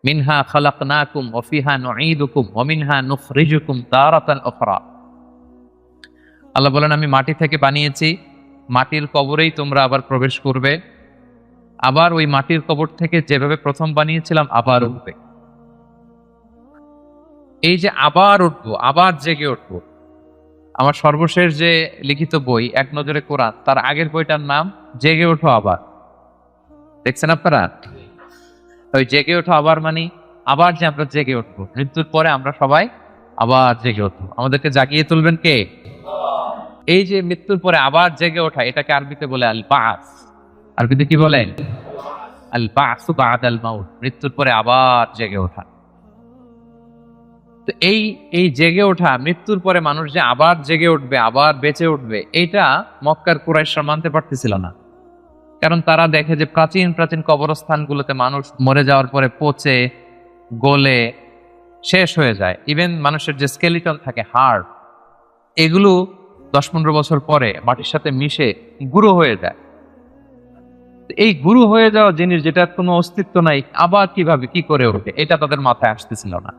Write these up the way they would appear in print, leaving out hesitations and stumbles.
মিনহা খালাকনাকুম ওয়া ফিহা নুঈদুকুম ওয়া মিনহা নুখরিজুকুম তারাতান উখরা। আল্লাহ বলেন, আমি মাটি থেকে বানিয়েছি, মাটির কবরেই তোমরা আবার প্রবেশ করবে, আবার ওই মাটির কবর থেকে যেভাবে প্রথম বানিয়েছিলাম আবার উঠবে। এই যে আবার উঠবো, আবার জেগে উঠবো, আমার সর্বশেষ যে লিখিত বই এক নজরে কোরআন, তার আগের বইটার নাম জেগে ওঠো আবার। দেখছেন আপনারা? ওই জেগে ওঠো আবার মানে আবার যে আমরা জেগে উঠবো, মৃত্যুর পরে আমরা সবাই আবার জেগে উঠবো। আমাদেরকে জাগিয়ে তুলবেন কে? এই যে মৃত্যুর পরে আবার জেগে ওঠা, এটাকে আরবিতে বলে আল বাস। আরবিতে কি বলেন? আল বাসু বাদাল মাউত, মৃত্যুর পরে আবার জেগে ওঠা। তো এই এই জেগে ওঠা, মৃত্যুর পরে মানুষ যে আবার জেগে উঠবে, আবার বেঁচে উঠবে, এইটা মক্কার কুরাইশরা মানতে পারতেছিল না। কারণ তারা দেখে যে প্রাচীন প্রাচীন কবরস্থানগুলোতে মানুষ মরে যাওয়ার পরে পচে গলে শেষ হয়ে যায়। ইভেন মানুষের যে স্কেলিটন থাকে, হাড়, এগুলো 10-15 বছর পরে মাটির সাথে মিশে গুঁড়ো হয়ে যায়। এই গুঁড়ো হয়ে যাওয়া জিনিস, যেটার কোনো অস্তিত্ব নাই, আবার কিভাবে কি করে ওঠে, এটা তাদের মাথায় আসতেছিল না।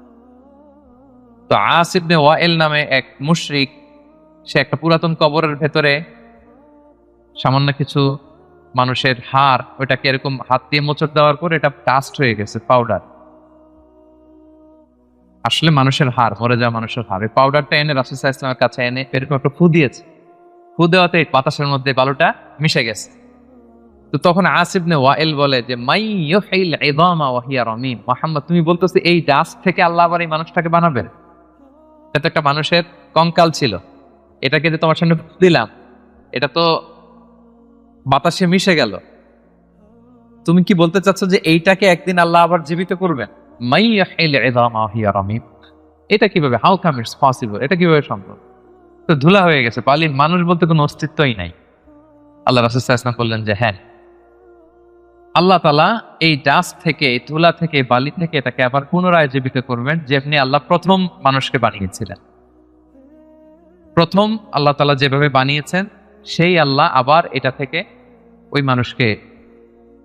তো আস ইবনে ওয়াইল নামে এক মুশরিক, সে একটা পুরাতন কবরের ভেতরে সামান্য কিছু মানুষের হাড়, ওইটাকে এরকম হাত দিয়ে মোচড় দেওয়ার পর এটা ডাস্ট হয়ে গেছে, পাউডার। আসলে মানুষের হাড়, মরে যাওয়া মানুষের হাড়, এই পাউডারটা এনে রাসূল সাল্লাল্লাহু আলাইহি ওয়াসাল্লামের কাছে এনে এরকম একটা ফু দিয়েছে। ফু দেওয়াতে বাতাসের মধ্যে বালুটা মিশে গেছে। তো তখন আস ইবনে ওয়াইল বলে যে মাই ইউহিল ইযামা ওয়া হিয়া রামীম, মুহাম্মদ তুমি বলতেছো এই ডাস্ট থেকে আল্লাহ আবার এই মানুষটাকে বানাবেন? এটা তো একটা মানুষের কঙ্কাল ছিল, এটাকে যে তোমার সামনে ফু দিলাম, এটা তো বাতাসে মিশে গেল। তুমি কি বলতে চাচ্ছ যে এইটাকে একদিন আল্লাহ আবার জীবিত করবেন? মাই ইউহিল ইযামা ওয়া হিয়া রামীম, এটা কিভাবে? হাউ কাম ইটস পসিবল, এটা কিভাবে সম্ভব? তো ধুলা হয়ে গেছে, বালি, মানুষ বলতে কোনো অস্তিত্বই নাই। আল্লাহ রাসূল সাল্লাল্লাহু আলাইহি ওয়াসাল্লাম বললেন যে হ্যাঁ, আল্লাহ তাআলা এই ডাস্ট থেকে, এই ধুলা থেকে, বালি থেকে এটাকে আবার পুনরায় জীবিত করবেন, যেমনি আল্লাহ প্রথম মানুষকে বানিয়েছিলেন। প্রথম আল্লাহ তাআলা যেভাবে বানিয়েছেন, সেই আল্লাহ আবার এটা থেকে ওই মানুষকে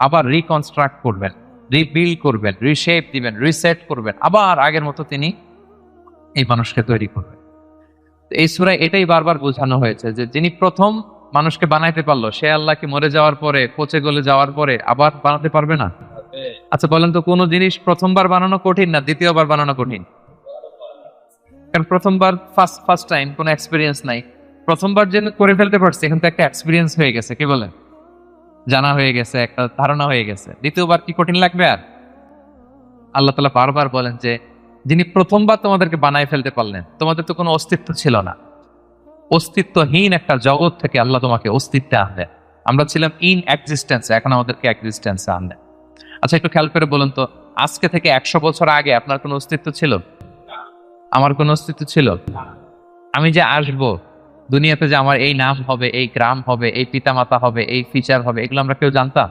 আবার রিকনস্ট্রাক্ট করবেন, রিবিল্ড করবেন, রিশেপ দিবেন, রিসেট করবেন, আবার আগের মতো তিনি এই মানুষকে তৈরি করবেন। তো এই সূরায় এটাই বারবার বোঝানো হয়েছে যে যিনি প্রথম মানুষকে বানাইতে পারলো, সে আল্লাহ কি মরে যাওয়ার পরে, পচে গলে যাওয়ার পরে আবার বানাতে পারবে না? আচ্ছা বলেন তো, কোন জিনিস প্রথমবার বানানো কঠিন না দ্বিতীয়বার বানানো কঠিন? কারণ প্রথমবার ফার্স্ট টাইম, কোনো এক্সপিরিয়েন্স নাই। প্রথমবার যে করে ফেলতে পারছে, এখন তো একটা এক্সপিরিয়েন্স হয়ে গেছে, কি বলেন? জানা হয়ে গেছে, একটা ধারণা হয়ে গেছে। দ্বিতীয়বার কি কঠিন লাগবে আর? আল্লাহ তাআলা বারবার বলেন যে যিনি প্রথমবার তোমাদেরকে বানায় ফেলতে পারলেন, তোমাদের তো কোনো অস্তিত্ব ছিল না, অস্তিত্বহীন একটা জগৎ থেকে আল্লাহ তোমাকে অস্তিত্বে আনলেন। আমরা ছিলাম ইন এক্সিস্টেন্স, এখন আমাদেরকে এক্সিস্টেন্সে আনলেন। আচ্ছা একটু খেয়াল করে বলুন তো, আজকে থেকে 100 বছর আগে আপনার কোনো অস্তিত্ব ছিল? আমার কোনো অস্তিত্ব ছিল? আমি যে আসবো দুনিয়াতে, যে আমার এই নাম হবে, এই গ্রাম হবে, এই পিতামাতা হবে, এই ফিচার হবে, এগুলো আমরা কেউ জানতাম?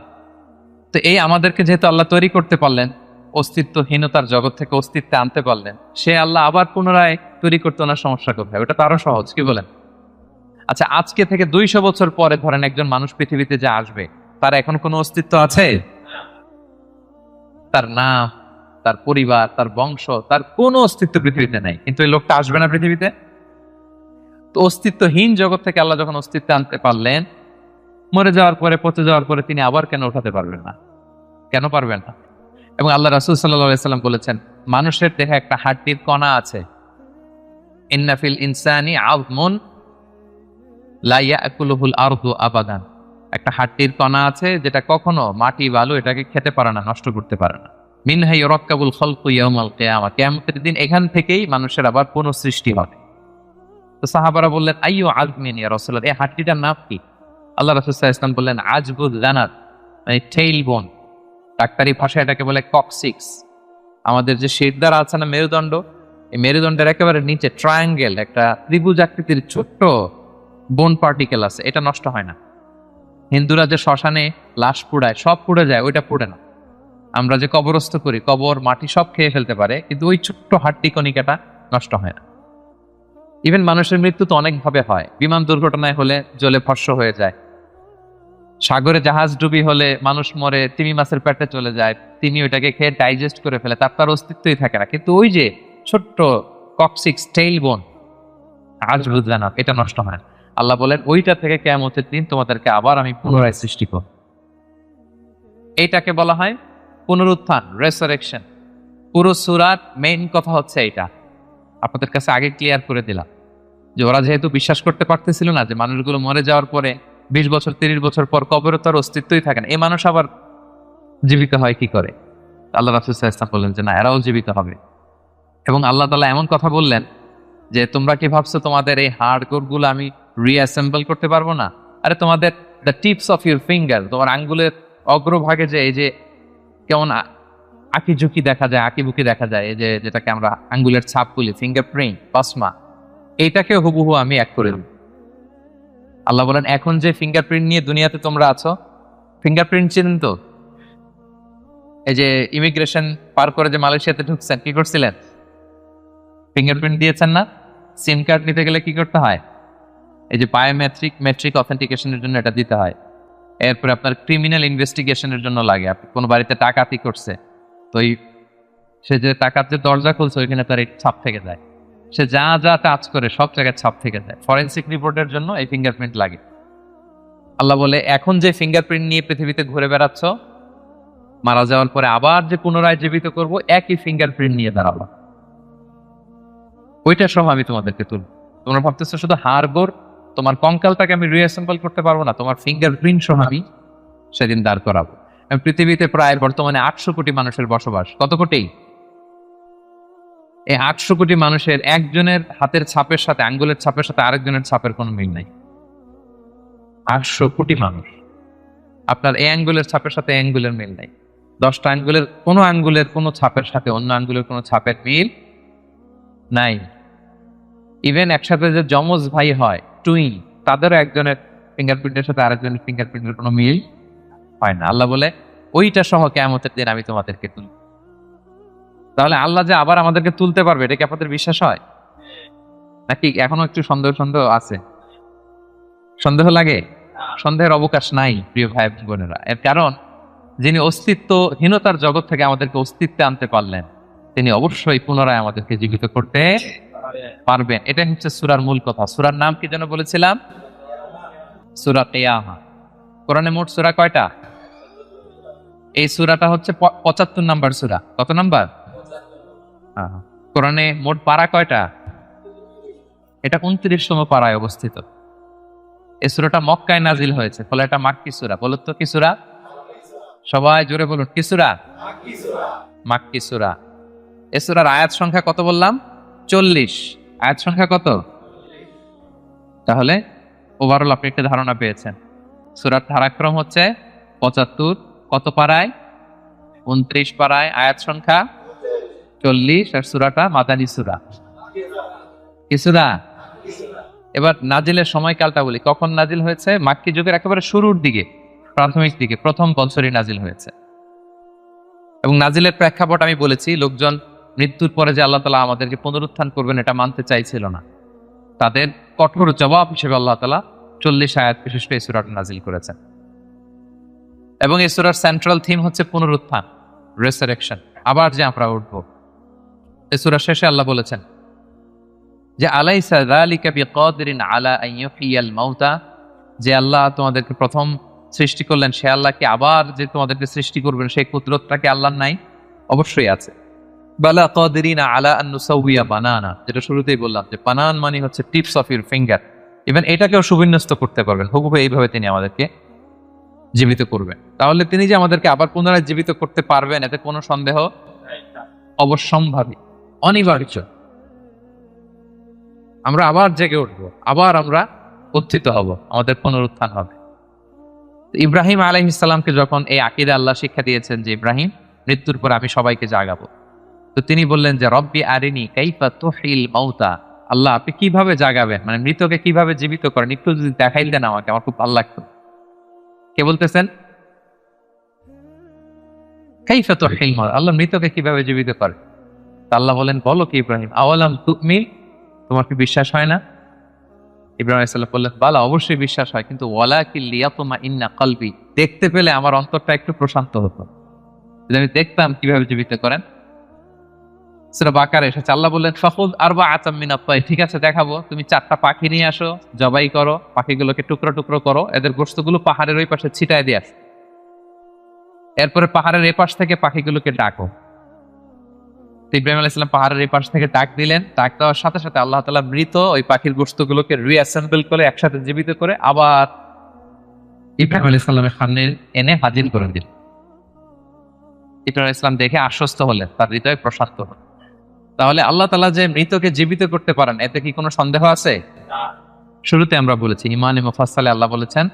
তো এই আমাদেরকে যেহেতু আল্লাহ তৈরি করতে পারলেন, অস্তিত্বহীনতার জগৎ থেকে অস্তিত্বে আনতে পারলেন, সে আল্লাহ আবার পুনরায় তৈরি করতে ওনার সমস্যা কোথায়? ওটা তো আরো সহজ, কি বলেন? আচ্ছা আজকে থেকে 200 বছর পরে ধরেন একজন মানুষ পৃথিবীতে যে আসবে, তার এখন কোনো অস্তিত্ব আছে? তার নাম, তার পরিবার, তার বংশ, তার কোনো অস্তিত্ব পৃথিবীতে নাই। কিন্তু এই লোকটা আসবে না পৃথিবীতে? তো অস্তিত্বহীন জগৎ থেকে আল্লাহ যখন অস্তিত্বে আনতে পারলেন, মরে যাওয়ার পরে, পচে যাওয়ার পরে তিনি আবার কেন উঠাতে পারবেন না? কেন পারবেন না? এবং আল্লাহ রাসূল সাল্লাল্লাহু আলাইহি সাল্লাম বলেছেন, মানুষের দেহে একটা হাড্ডির কণা আছে, ইন্না ফিল ইনসানি আযমুন লা ইয়াকুলুহুল আরদু আবাদান। একটা হাড্ডির কণা আছে যেটা কখনো মাটি বালু এটাকে খেতে পারে না, নষ্ট করতে পারে না। মিনহা ইউরাক্কাবুল খালকু ইয়াউমাল কিয়ামা, কিয়ামতের দিন এখান থেকেই মানুষের আবার পুনঃসৃষ্টি হবে। তো সাহাবারা বললেন, আইয়ু আযমিন ইয়া রাসূলুল্লাহ, এই হাড্ডিটার নাম কি? আল্লাহ রাসূল সাল্লাল্লাহু আলাইহি ওয়াসাল্লাম বললেন, আজবুল জানাত, মানে টেইল বোন। ডাক্তারি ভাষায় এটাকে বলে কক্সিক্স। আমাদের যে শিরদাঁড়া আছে না, মেরুদণ্ড, এই মেরুদণ্ডের একেবারে নিচে ট্রায়াঙ্গেল, একটা ত্রিভুজ আকৃতির ছোট্ট বোন পার্টিকেল আছে, এটা নষ্ট হয় না। হিন্দুরা যে শ্মশানে লাশ পুড়ায়, সব পুড়ে যায়, ওইটা পুড়ে না। আমরা যে কবরস্থ করি, কবর মাটি সব খেয়ে ফেলতে পারে, কিন্তু ওই ছোট্ট হাড্ডি কণিকাটা নষ্ট হয় না। ইভেন মানুষের মৃত্যু তো অনেক ভাবে হয়। বিমান দুর্ঘটনায় হলে জ্বলে ভস্ম হয়ে যায়, সাগরে জাহাজ ডুবি হলে মানুষ মরে, তিমি মাছের পেটে চলে যায়, তিনি ওইটাকে খেয়ে ডাইজেস্ট করে ফেলে, তার অস্তিত্বই থাকে না। কিন্তু ওই যে ছোট্ট কক্সিক্স টেইল বোন, আজ বুঝলে না, এটা নষ্ট হয় না। আল্লাহ বলেন ওইটা থেকে কিয়ামতের দিন তোমাদেরকে আবার আমি পুনরায় সৃষ্টি করব। এইটাকে বলা হয় পুনরুত্থান, রেসারেকশন। পুরো সূরার মেইন কথা হচ্ছে এইটা। আপনাদের কাছে আগে ক্লিয়ার করে দিলাম যে ওরা যেহেতু বিশ্বাস করতে পারতেছিল না যে মানুষগুলো মরে যাওয়ার পরে 20 বছর 30 বছর পর কবরে তার অস্তিত্বই থাকে না, এই মানুষ আবার জীবিত হয় কি করে? আল্লাহ রাসূল সাল্লাল্লাহু আলাইহি ওয়াসাল্লাম বললেন যে না, এরাও জীবিত হবে। এবং আল্লাহ তাআলা এমন কথা বললেন যে তোমরা কি ভাবছো তোমাদের এই হাড় গোড়গুলো আমি রিঅ্যাসেম্বল করতে পারবো না? আরে তোমাদের the tips of your finger, তোমার আঙ্গুলের অগ্রভাগে যে এই যে কেমন আঁকি ঝুঁকি দেখা যায়, আঁকি বুকি দেখা যায়, এই যে যেটাকে আমরা আঙ্গুলের ছাপ বলি, ফিঙ্গারপ্রিন্ট, বাসমা, এইটাকে হুবহু আমি এক করে দেব। আল্লাহ বলেন এখন যে ফিঙ্গারপ্রিন্ট নিয়ে দুনিয়াতে তোমরা আছো, ফিঙ্গারপ্রিন্ট চিনেন তো? এই যে ইমিগ্রেশন পার করে যে মালয়েশিয়াতে ঢুকছেন, কি করছিলেন? ফিঙ্গারপ্রিন্ট দিয়েছেন না? সিম কার্ড নিতে গেলে কি করতে হয়? এই যে মেট্রিক অথেন্টিকেশনের জন্য এটা দিতে হয়। এরপরে আপনার ক্রিমিনাল ইনভেস্টিগেশনের জন্য লাগে। আপনি কোনো বাড়িতে ডাকাতি করছে, তো সে যে টাকার যে দরজা খুলছে ওইখানে তার এই ছাপ থেকে যায়। সে যা যা টাচ করে সব জায়গায় ছাপ থেকে যায়। ফরেনসিক রিপোর্টের জন্য এই ফিঙ্গারপ্রিন্ট লাগে। আল্লাহ বলে এখন যে ফিঙ্গারপ্রিন্ট নিয়ে পৃথিবীতে ঘুরে বেড়াচ্ছ, মারা যাওয়ার পরে আবার যে পুনরায় জীবিত করব, একই ফিঙ্গারপ্রিন্ট নিয়ে দাঁড়াবো, ওইটা সহ আমি তোমাদেরকে তুলব। তোমরা ভাবতেছো শুধু হাড় গোড়, তোমার কঙ্কালটাকে আমি রিঅ্যাসেম্বল করতে পারবো না, তোমার ফিঙ্গারপ্রিন্ট সহ আমি সেদিন দাঁড় করাবো। পৃথিবীতে প্রায় বর্তমানে 800 কোটি মানুষের বসবাস। কত কোটি? এই 800 কোটি মানুষের একজনের হাতের ছাপের সাথে, আঙ্গুলের ছাপের সাথে আরেকজনের ছাপের কোনো মিল নাই। 800 কোটি মানুষ, আপনার এই আঙ্গুলের ছাপের সাথে এই আঙ্গুলের মিল নাই। 10টা আঙ্গুলের কোনো ছাপের সাথে অন্য আঙ্গুলের কোনো ছাপের মিল নাই। ইভেন একসাথে যে যমজ ভাই হয়, টুইন, তাদেরও একজনের ফিঙ্গারপ্রিন্টের সাথে আরেকজনের ফিঙ্গারপ্রিন্টের কোনো মিল হয় না। আল্লাহ বলে ওইটা সহ কিয়ামতের দিন আমি তোমাদেরকে তুলব। তাহলে আল্লাহ যে আবার আমাদেরকে তুলতে পারবে, এটা কি আপনাদের বিশ্বাস হয়? নাকি এখনো একটু সন্দেহ আছে? সন্দেহ লাগে? সন্দেহের অবকাশ নাই প্রিয় ভাই বোনেরা। এর কারণ যিনি অস্তিত্বহীনতার জগৎ থেকে আমাদেরকে অস্তিত্বে আনতে পারলেন, তিনি অবশ্যই পুনরায় আমাদেরকে জীবিত করতে পারবেন। এটাই হচ্ছে সূরার মূল কথা। সূরার নাম কি যেন বলেছিলাম? সূরা কিয়ামা। কোরআনে মোট সূরা কয়টা? এই সূরাটা হচ্ছে 75 নাম্বার সূরা। কত নাম্বার? কোরআনে মোট পারা কয়টা? এটা 29তম পারায় অবস্থিত। এই সূরাটা মক্কায় নাজিল হয়েছে, ফলে এটা মাক্কি সূরা। বলুন তো কি সূরা? সবাই জোরে বলুন, কি সূরা? মাক্কি সূরা। এই সূরার আয়াত সংখ্যা কত বললাম? 40। আয়াত সংখ্যা কত? তাহলে ওভারঅল আপনি একটা ধারণা পেয়েছেন। সূরার ধারাক্রম হচ্ছে 75। কত পারায়? 29 পারায়, আয়াত সংখ্যা 40। আর সূরাটা মাদানী সূরা। কি সূরা? এবার নাজিলের সময়কালটা বলি। কখন নাজিল হয়েছে? মাক্কি যুগের একেবারে শুরুর দিকে, প্রাথমিক দিকে, প্রথম বছরই নাজিল হয়েছে। এবং নাজিলের প্রেক্ষাপট আমি বলেছি, লোকজন মৃত্যুর পরে যে আল্লাহ তাআলা আমাদেরকে পুনরুত্থান করবেন এটা মানতে চাইছিল না। তাদের কঠোর জবাব হিসেবে আল্লাহ তাআলা 40 আয়াত বিশিষ্ট এই সূরাটা নাজিল করেছেন। এবং এই সূরার সেন্ট্রাল থিম হচ্ছে পুনরুত্থান, রেসারেকশন, আবার যে আমরা উঠব। এই সূরার শেষে আল্লাহ বলেছেন যে আলাইসা যালিকা বিকাদিরিন আলা আন ইউহিয়াল মাউতা, যে আল্লাহ তোমাদেরকে প্রথম সৃষ্টি করলেন, সে আল্লাহ কি আবার যে তোমাদেরকে সৃষ্টি করবেন সেই কুদরতটা কি আল্লাহর নাই? অবশ্যই আছে। বালা কাদিরিনা আলা আন নুসাউইয়া বানানা, যেটা শুরুতেই বললাম যে বানান মানে হচ্ছে tips of your finger. Even এটাকেও সুবিন্যস্ত করতে পারবেন। হুবহু এইভাবে তিনি আমাদেরকে জীবিত করবেন। তাহলে তিনি যে আমাদেরকে আবার পুনরায় জীবিত করতে পারবেন, এতে কোনো সন্দেহ অবশ্যম্ভাবী, অনিবার্য। আমরা আবার জেগে উঠবো, আবার আমরা উত্থিত হব, আমাদের পুনরুত্থান হবে। ইব্রাহিম আলাইহিস সালামকে যখন এই আকীদা আল্লাহ শিক্ষা দিয়েছেন যে ইব্রাহিম, মৃত্যুর পর আমি সবাইকে জাগাবো, তো তিনি বললেন যে রব্বি আরিনি কাইফা তুহিল মাউতা, আল্লাহ আপনি কিভাবে জাগাবেন, মানে মৃতকে কিভাবে জীবিত করেন, একটু যদি দেখাই দেন আমাকে, আমার খুব ভালো লাগতো। কে বলতেছেন? কাইফা তুহিল মাউতা, আল্লাহ মৃতকে কিভাবে জীবিত করে? আল্লাহ বলেন বলো কি ইব্রাহিম, আওয়ালাম তুমিন, তোমার কি বিশ্বাস হয় না? ইব্রাহিম আলাইহিস সালাম বললেন, বালা, অবশ্যই বিশ্বাস হয়, কিন্তু ওয়ালাকিন লিয়াতমা ইন্না কলবি, দেখতে পেলে আমার অন্তরটা একটু প্রশান্ত হতো, যদি আমি দেখতাম কিভাবে জীবিত করেন। সূরা বাকারা এসেছে, আল্লাহ বললেন ফাখুদ আরবাআতাম মিনাত তায়র, ঠিক আছে দেখাবো, তুমি 4টা পাখি নিয়ে আসো, জবাই করো, পাখিগুলোকে টুকরো টুকরো করো, এদের গোশতগুলো পাহাড়ের ওই পাশে ছিটায় দিয়ে আসো, এরপরে পাহাড়ের এপাশ থেকে পাখিগুলোকে ডাকো। তো ইব্রাহিম আলাইহিস সালাম পাহাড়ের এই পাশ থেকে ডাক দিলেন, ডাক দেওয়ার সাথে সাথে আল্লাহ তাআলা মৃত ওই পাখির গোশতগুলোকে রিঅ্যাসেম্বল করে একসাথে জীবিত করে আবার ইব্রাহিম আলাইহিস সালামের সামনে এনে হাজির করে দিলেন। ইব্রাহিম আলাইহিস সালাম দেখে আশ্বস্ত হলেন, তার হৃদয় প্রশান্ত হল। তাহলে আল্লাহ তাআলা যে মৃতকে জীবিত করতে পারেন, এতে কি কোনো সন্দেহ আছে? শুরুতে আমরা বলেছি ইমানে মুফাসসালে আল্লাহ বলেছেন,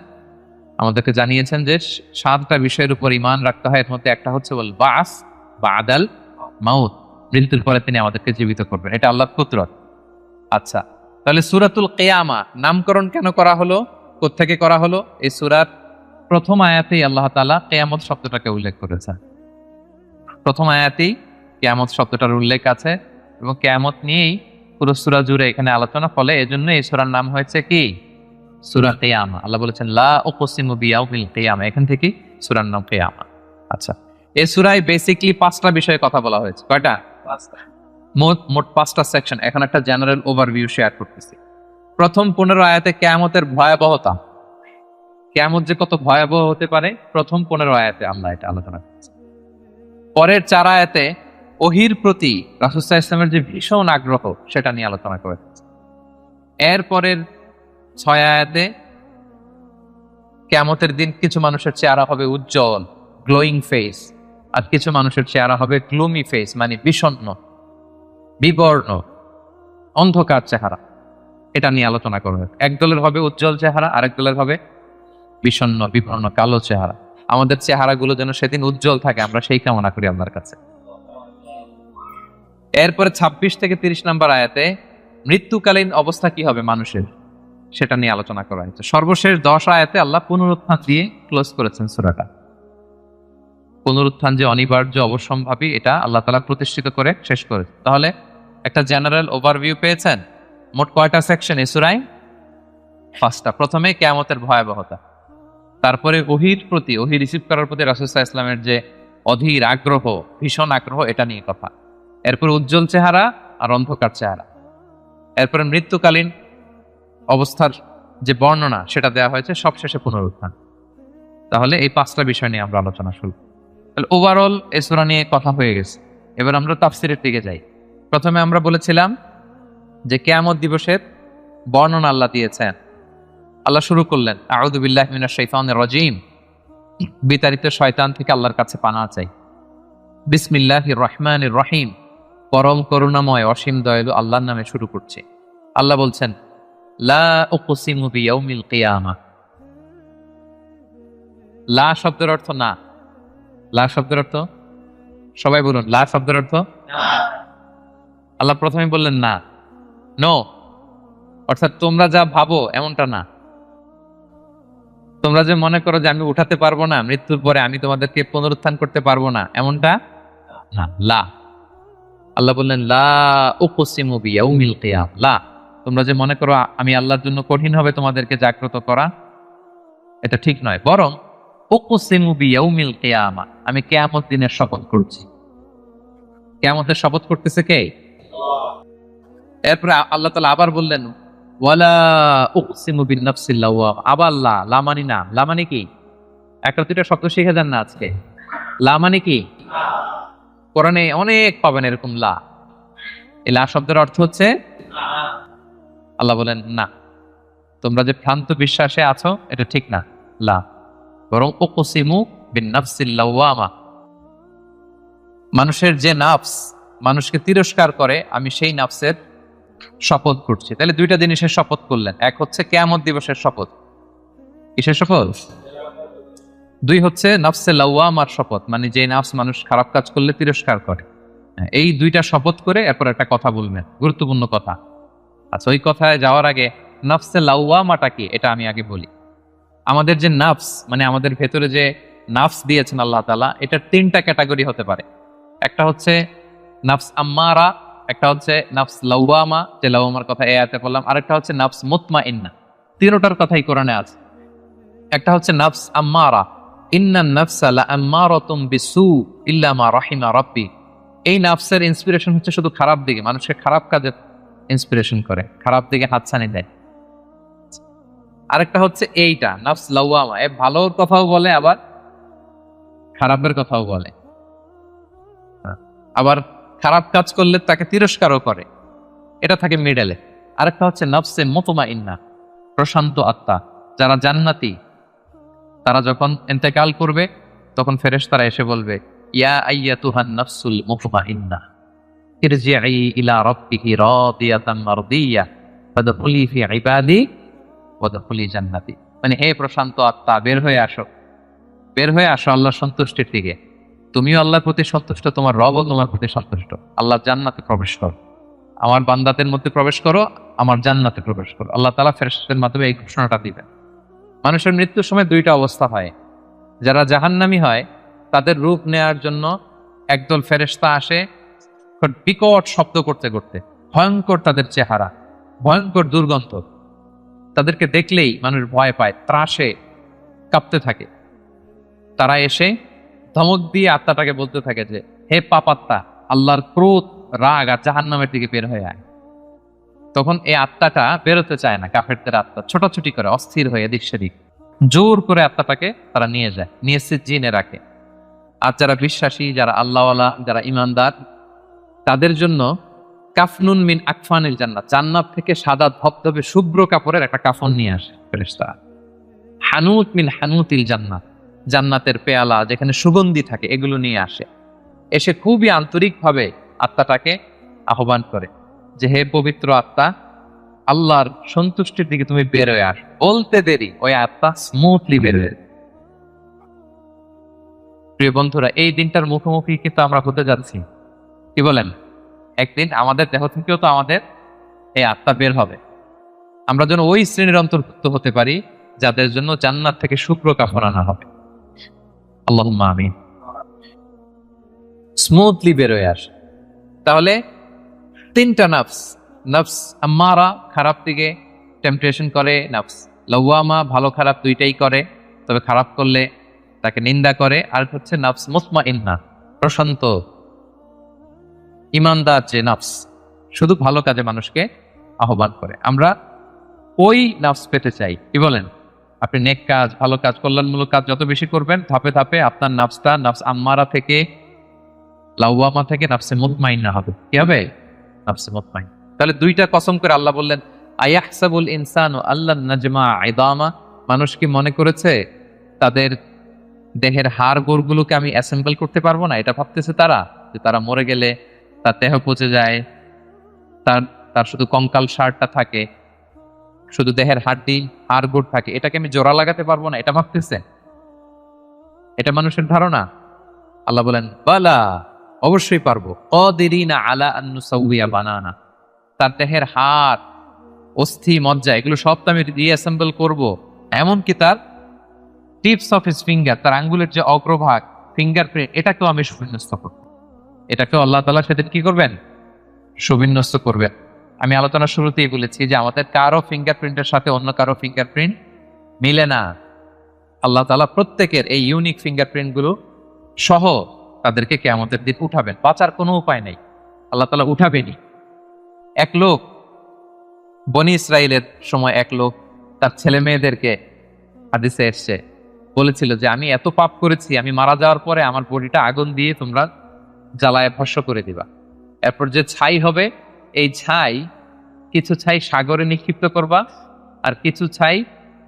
আমাদেরকে জানিয়েছেন যে 7টা বিষয়ের উপর ঈমান রাখতে হয়, এর মধ্যে একটা হচ্ছে ওয়াল বাস বাদাল মাউত, মৃত্যুর পরে তিনি আমাদেরকে জীবিত করবেন, এটা আল্লাহর কুদরত। আচ্ছা, তাহলে সূরাতুল কিয়ামা নামকরণ কেন করা হলো, কোত্থেকে করা হলো? এই সূরার প্রথম আয়াতেই আল্লাহ তাআলা কিয়ামত শব্দটাকে উল্লেখ করেছেন। প্রথম আয়াতেই কিয়ামত শব্দটার উল্লেখ আছে এবং কিয়ামত নিয়েই পুরো সূরা জুড়ে এখানে আলোচনা, ফলে এজন্য এই সূরার নাম হয়েছে কি? সূরা কিয়ামা। আল্লাহ বলেছেন লা উকসিমু বিয়াউমিল কিয়ামা, এখান থেকে সূরার নাম কিয়ামা। আচ্ছা, এই সূরায় বেসিক্যালি 5টা বিষয়ে কথা বলা হয়েছে। কয়টা? 5টা। মোট 5টা সেকশন। এখন একটা জেনারেল ওভারভিউ শেয়ার করতেছি। প্রথম 15 আয়াতে কিয়ামতের ভয়াবহতা, কিয়ামত যে কত ভয়াবহ হতে পারে, প্রথম 15 আয়াতে আল্লাহ এটা আলোচনা করেছে। পরের 4 আয়াতে ওহীর প্রতি রাসূল সাল্লাল্লাহু আলাইহি ওয়াসাল্লামের যে ভীষণ আগ্রহ, সেটা নিয়ে আলোচনা করেছে। এর পরের 6 আয়াতে কিয়ামতের দিন কিছু মানুষের চেহারা হবে উজ্জ্বল, গ্লোয়িং ফেস, আর কিছু মানুষের চেহারা হবে গ্লুমি ফেস, মানে বিষণ্ণ, বিবর্ণ, অন্ধকার চেহারা। এটা নিয়ে আলোচনা করবে। এক দলের হবে উজ্জ্বল চেহারা, আরেক দলের হবে বিষণ্ণ, বিবর্ণ, কালো চেহারা। আমাদের চেহারাগুলো যেন সেদিন উজ্জ্বল থাকে, আমরা সেই কামনা করি আল্লাহর কাছে। এরপরে 26 থেকে 30 নম্বর আয়াতে মৃত্যুকালীন অবস্থা কি হবে মানুষের, সেটা নিয়ে আলোচনা করা হয়েছে। সর্বশেষ 10 আয়াতে আল্লাহ পুনরুত্থান দিয়ে ক্লোজ করেছেন সূরাটা। পুনরুত্থান যে অনিবার্য, অবশ্যম্ভাবী, এটা আল্লাহ তাআলা প্রতিষ্ঠিত করে শেষ করেছে। তাহলে একটা জেনারেল ওভারভিউ পেয়েছেন। মোট কয়টা সেকশন এই সূরায়? 5টা। প্রথমে কিয়ামতের ভয়াবহতা, তারপরে ওহীর প্রতি, ওহী রিসিভ করার প্রতি রাসূল সাল্লাল্লাহু আলাইহি ওয়াসাল্লামের যে অধীর আগ্রহ, ভীষণ আগ্রহ, এটা নিয়ে কথা। এরপর উজ্জ্বল চেহারা আর অন্ধকার চেহারা। এরপরে মৃত্যুকালীন অবস্থার যে বর্ণনা, সেটা দেওয়া হয়েছে। সবশেষে পুনরুত্থান। তাহলে এই 5টা বিষয় নিয়ে আমরা আলোচনা শুরু। তাহলে ওভারঅল এই সূরা নিয়ে কথা হয়ে গেছে। এবার আমরা তাফসীরের দিকে যাই। প্রথমে আমরা বলেছিলাম যে কিয়ামত দিবসের বর্ণনা আল্লাহ দিয়েছেন। আল্লাহ শুরু করলেন আউযু বিল্লাহি মিনাশ শাইতানির রাজীম, বিতাড়িত শয়তান থেকে আল্লাহর কাছে পানাহ চাই। বিসমিল্লাহির রহমানির রহিম, পরম করুণাময় অসীম দয়ালু আল্লাহর নামে শুরু করছি। আল্লাহ বলছেন লা উকসিমু বিয়াউমিল কিয়ামা। লা শব্দের অর্থ না। লা শব্দের অর্থ, সবাই বলুন, লা শব্দের অর্থ না। আল্লাহ প্রথমে বললেন না, নো, অর্থাৎ তোমরা যা ভাবো এমনটা না। তোমরা যে মনে করো যে আমি উঠাতে পারবো না, মৃত্যুর পরে আমি তোমাদেরকে পুনরুত্থান করতে পারবো না, এমনটা না। লা। আল্লাহ বললেন লা উকসিমু বিয়াউমিল কিয়ামা, লা, তোমরা যে মনে করো আমি আল্লাহর জন্য কঠিন হবে তোমাদেরকে জাগ্রত করা, এটা ঠিক নয়। বরং উকসিমু বিয়াউমিল কিয়ামা, আমি কিয়ামত দিনের শপথ করছি। কিয়ামতের শপথ করতেছে কে? এরপরে আল্লাহ তাআলা আবার বললেন ওয়ালা উকসিমু বিন-নাফসিল লাওয়ামা, আবার লা, লা মানে না। লা মানে কি? একটা দুটো শব্দ শিখে যান না আজকে। লা মানে কি? কোরআনে অনেক পাবেন এরকম লা। এই লা শব্দের অর্থ হচ্ছে আল্লাহ বলেন না, তোমরা যে ভ্রান্ত বিশ্বাসে আছো এটা ঠিক না, লা। বরং উকসিমু বিন-নাফসিল লাওয়ামা, মানুষের যে নাফস মানুষকে তিরস্কার করে, আমি সেই নাফসের শপথ করছি। তাহলে 2টা জিনিসের শপথ করলেন। এক হচ্ছে কিয়ামত দিবসের শপথ। কিসের শপথ? 2 হচ্ছে নাফসে লাওয়ামার শপথ, মানে যে নাফস মানুষ খারাপ কাজ করলে তিরস্কার করে। এই 2টা শপথ করে এরপর একটা কথা বলবেন, গুরুত্বপূর্ণ কথা। আচ্ছা, ওই কথায় যাওয়ার আগে নাফসে লাওয়ামাটা কি এটা আমি আগে বলি। আমাদের যে নাফস, মানে আমাদের ভেতরে যে নাফস দিয়েছেন আল্লাহ তাআলা, এটার 3টা ক্যাটাগরি হতে পারে। একটা হচ্ছে নাফস আম্মারা, একটা হচ্ছে নাফস লাওয়ামা, যে লাওয়ামার কথা এই আয়াতে বললাম, আরেকটা হচ্ছে নাফস মুতমাইন্না। তিনটার কথাই কোরআনে আছে। একটা হচ্ছে নাফস আম্মারা, ইন্নান নাফসা লাআম্মারাতুম বিসু ইল্লা মা রাহিমা রাব্বি। এই নাফসের ইন্সপিরেশন হচ্ছে শুধু খারাপ দিকে, মানুষকে খারাপ কাজে ইন্সপিরেশন করে, খারাপ দিকে হাতছানি দেয়। আরেকটা হচ্ছে এইটা নাফস লাওয়ামা, এ ভালোর কথাও বলে আবার খারাপের কথাও বলে, আবার খারাপ কাজ করলে তাকে তিরস্কারও করে, এটা থাকে মিডলে। আরেকটা হচ্ছে নাফসে মুতমাইন্না, প্রশান্ত আত্মা। যারা জান্নাতি তারা যখন ইন্তেকাল করবে তখন ফেরেশতারা এসে বলবে, ইয়া আইয়াতুহান নাফসুল মুতমাইন্না ইরজিই ইলা রাব্বিহি রাদিয়াতান মারদিয়া ফাদখুলি ফি ইবাদি ওয়াদখুলি জান্নাতি। মানে হে প্রশান্ত আত্মা, বের হয়ে আসো, বের হয়ে আসো আল্লাহর সন্তুষ্টির দিকে। তুমিও আল্লাহর প্রতি সন্তুষ্ট, তোমার রবও তোমার প্রতি সন্তুষ্ট। আল্লাহর জান্নাতে প্রবেশ করো, আমার বান্দাদের মধ্যে প্রবেশ করো, আমার জান্নাতে প্রবেশ করো। আল্লাহ তাআলা ফেরেশতাদের মাধ্যমে এই ঘোষণাটা দিবেন। মানুষের মৃত্যুর সময় দুইটা অবস্থা হয়। যারা জাহান্নামী হয় তাদের রূপ নেয়ার জন্য একদল ফেরেশতা আসে, বিকট শব্দ করতে করতে, ভয়ঙ্কর তাদের চেহারা, ভয়ঙ্কর দুর্গন্ধ। তাদেরকে দেখলেই মানুষ ভয় পায়, ত্রাসে কাঁপতে থাকে। তারা এসে ধমক দিয়ে আত্মাটাকে বলতে থাকে যে, হে পাপাত্মা, আল্লাহর ক্রোধ, রাগ আর জাহান্নামের দিকে বের হয়ে আয়। তখন এই আত্মাটা বেরোতে চায় না, কাফেরদের আত্মা ছোটাছুটি করে, অস্থির হয়ে এদিক সেদিক, জোর করে আত্মাটাকে তারা নিয়ে যায়, নিয়ে সিজ্জিনে রাখে। আর যারা বিশ্বাসী, যারা আল্লাহওয়ালা, যারা ইমানদার, তাদের জন্য কাফনুন মিন আকফানিল জান্নাত, জান্নাত থেকে সাদা ধবধবে শুভ্র কাপড়ের একটা কাফন নিয়ে আসে ফেরেশতা। হানুত মিন হানুতিল জান্নাত, জান্নাতের পেয়ালা যেখানে সুগন্ধি থাকে, এগুলো নিয়ে আসে। এসে খুবই আন্তরিকভাবে আত্মাটাকে আহ্বান করে যে, হে পবিত্র আত্মা, আল্লাহর সন্তুষ্টির দিকে তুমি বের হয়ে আস। বলতে দেরি ওই আত্মা স্মুথলি বের হয়ে। প্রিয় বন্ধুরা, এই দিনটার মুখোমুখি কিন্তু আমরা হতে যাচ্ছি। কি বলেন? একদিন আমাদের দেহ থেকেও তো আমাদের এই আত্মা বের হবে। আমরা যেন ওই শ্রেণীর অন্তর্ভুক্ত হতে পারি যাদের জন্য জান্নাত থেকে শুভ্র কাফন আনা হবে। আল্লাহুম্মা আমিন। স্মুথলি বের হয়ে আসে। তাহলে তিনটা নাফস, নাফস আম্মারা খারাপ দিকে টেম্পটেশন করে, নাফস লাওয়ামা ভালো খারাপ দুইটাই করে, তবে খারাপ করলে তাকে নিন্দা করে, আর হচ্ছে নাফস মুতমাইন্না, প্রশান্ত ইমানদার যে নাফস, শুধু ভালো কাজে মানুষকে আহ্বান করে। আমরা ওই নাফস পেতে চাই। কি বলেন? আপনি নেক কাজ, ভালো কাজ, কল্যাণমূলক কাজ যত বেশি করবেন, ধাপে ধাপে আপনার নাফসটা নাফস আম্মারা থেকে, লাওয়ামা থেকে নাফসে মুতমাইন্না হবে। কি হবে? নাফসে মুতমাইন। তাহলে দুইটা কসম করে আল্লাহ বললেন, আয়াহসাবুল ইনসানু আল্লান নাজমা ইদামা, মানুষ কি মনে করেছে তাদের দেহের হাড় গোড়গুলোকে আমি অ্যাসেম্বল করতে পারবো না? এটা ভাবতেছে তারা, যে তারা মরে গেলে তার দেহ পচে যায়, তার শুধু কঙ্কাল সারটা থাকে, শুধু দেহের হাড্ডি হাড় গোড় থাকে, এটাকে আমি জোড়া লাগাতে পারবো না, এটা ভাবতেছে? এটা মানুষের ধারণা? আল্লাহ বলেন, বালা, অবশ্যই পারবো। কদিরিনা আলা আন নুসাউইয়া বানানা, তার দেহের হাড়, অস্থি, মজ্জা, এগুলো সব তো আমি রিঅ্যাসেম্বল করবো। এমনকি তার টিপস অফ হিজ ফিঙ্গার, তার আঙ্গুলের যে অগ্রভাগ, ফিঙ্গারপ্রিন্ট, এটাকেও আমি সুবিন্যস্ত করব। এটাকেও আল্লাহ তাআলা সেদিন কি করবেন? সুবিন্যস্ত করবেন। আমি আলোচনার শুরুতেই বলেছি যে আমাদের কারো ফিঙ্গারপ্রিন্টের সাথে অন্য কারো ফিঙ্গারপ্রিন্ট মিলে না। আল্লাহ তাআলা প্রত্যেকের এই ইউনিক ফিঙ্গারপ্রিন্ট গুলো সহ তাদেরকে কিয়ামতের দিন উঠাবেন। বাঁচার কোনো উপায় নেই, আল্লাহ তাআলা উঠাবেনই। এক লোক, বনি ইসরাইলের সময় এক লোক তার ছেলে মেয়েদেরকে, হাদিসে এসছে, বলেছিল যে আমি এত পাপ করেছি, আমি মারা যাওয়ার পরে আমার বডিটা আগুন দিয়ে তোমরা জ্বালায় ভস্ম করে দিবা। এরপর যে ছাই হবে, এই ছাই, কিছু ছাই সাগরে নিক্ষিপ্ত করবা, আর কিছু ছাই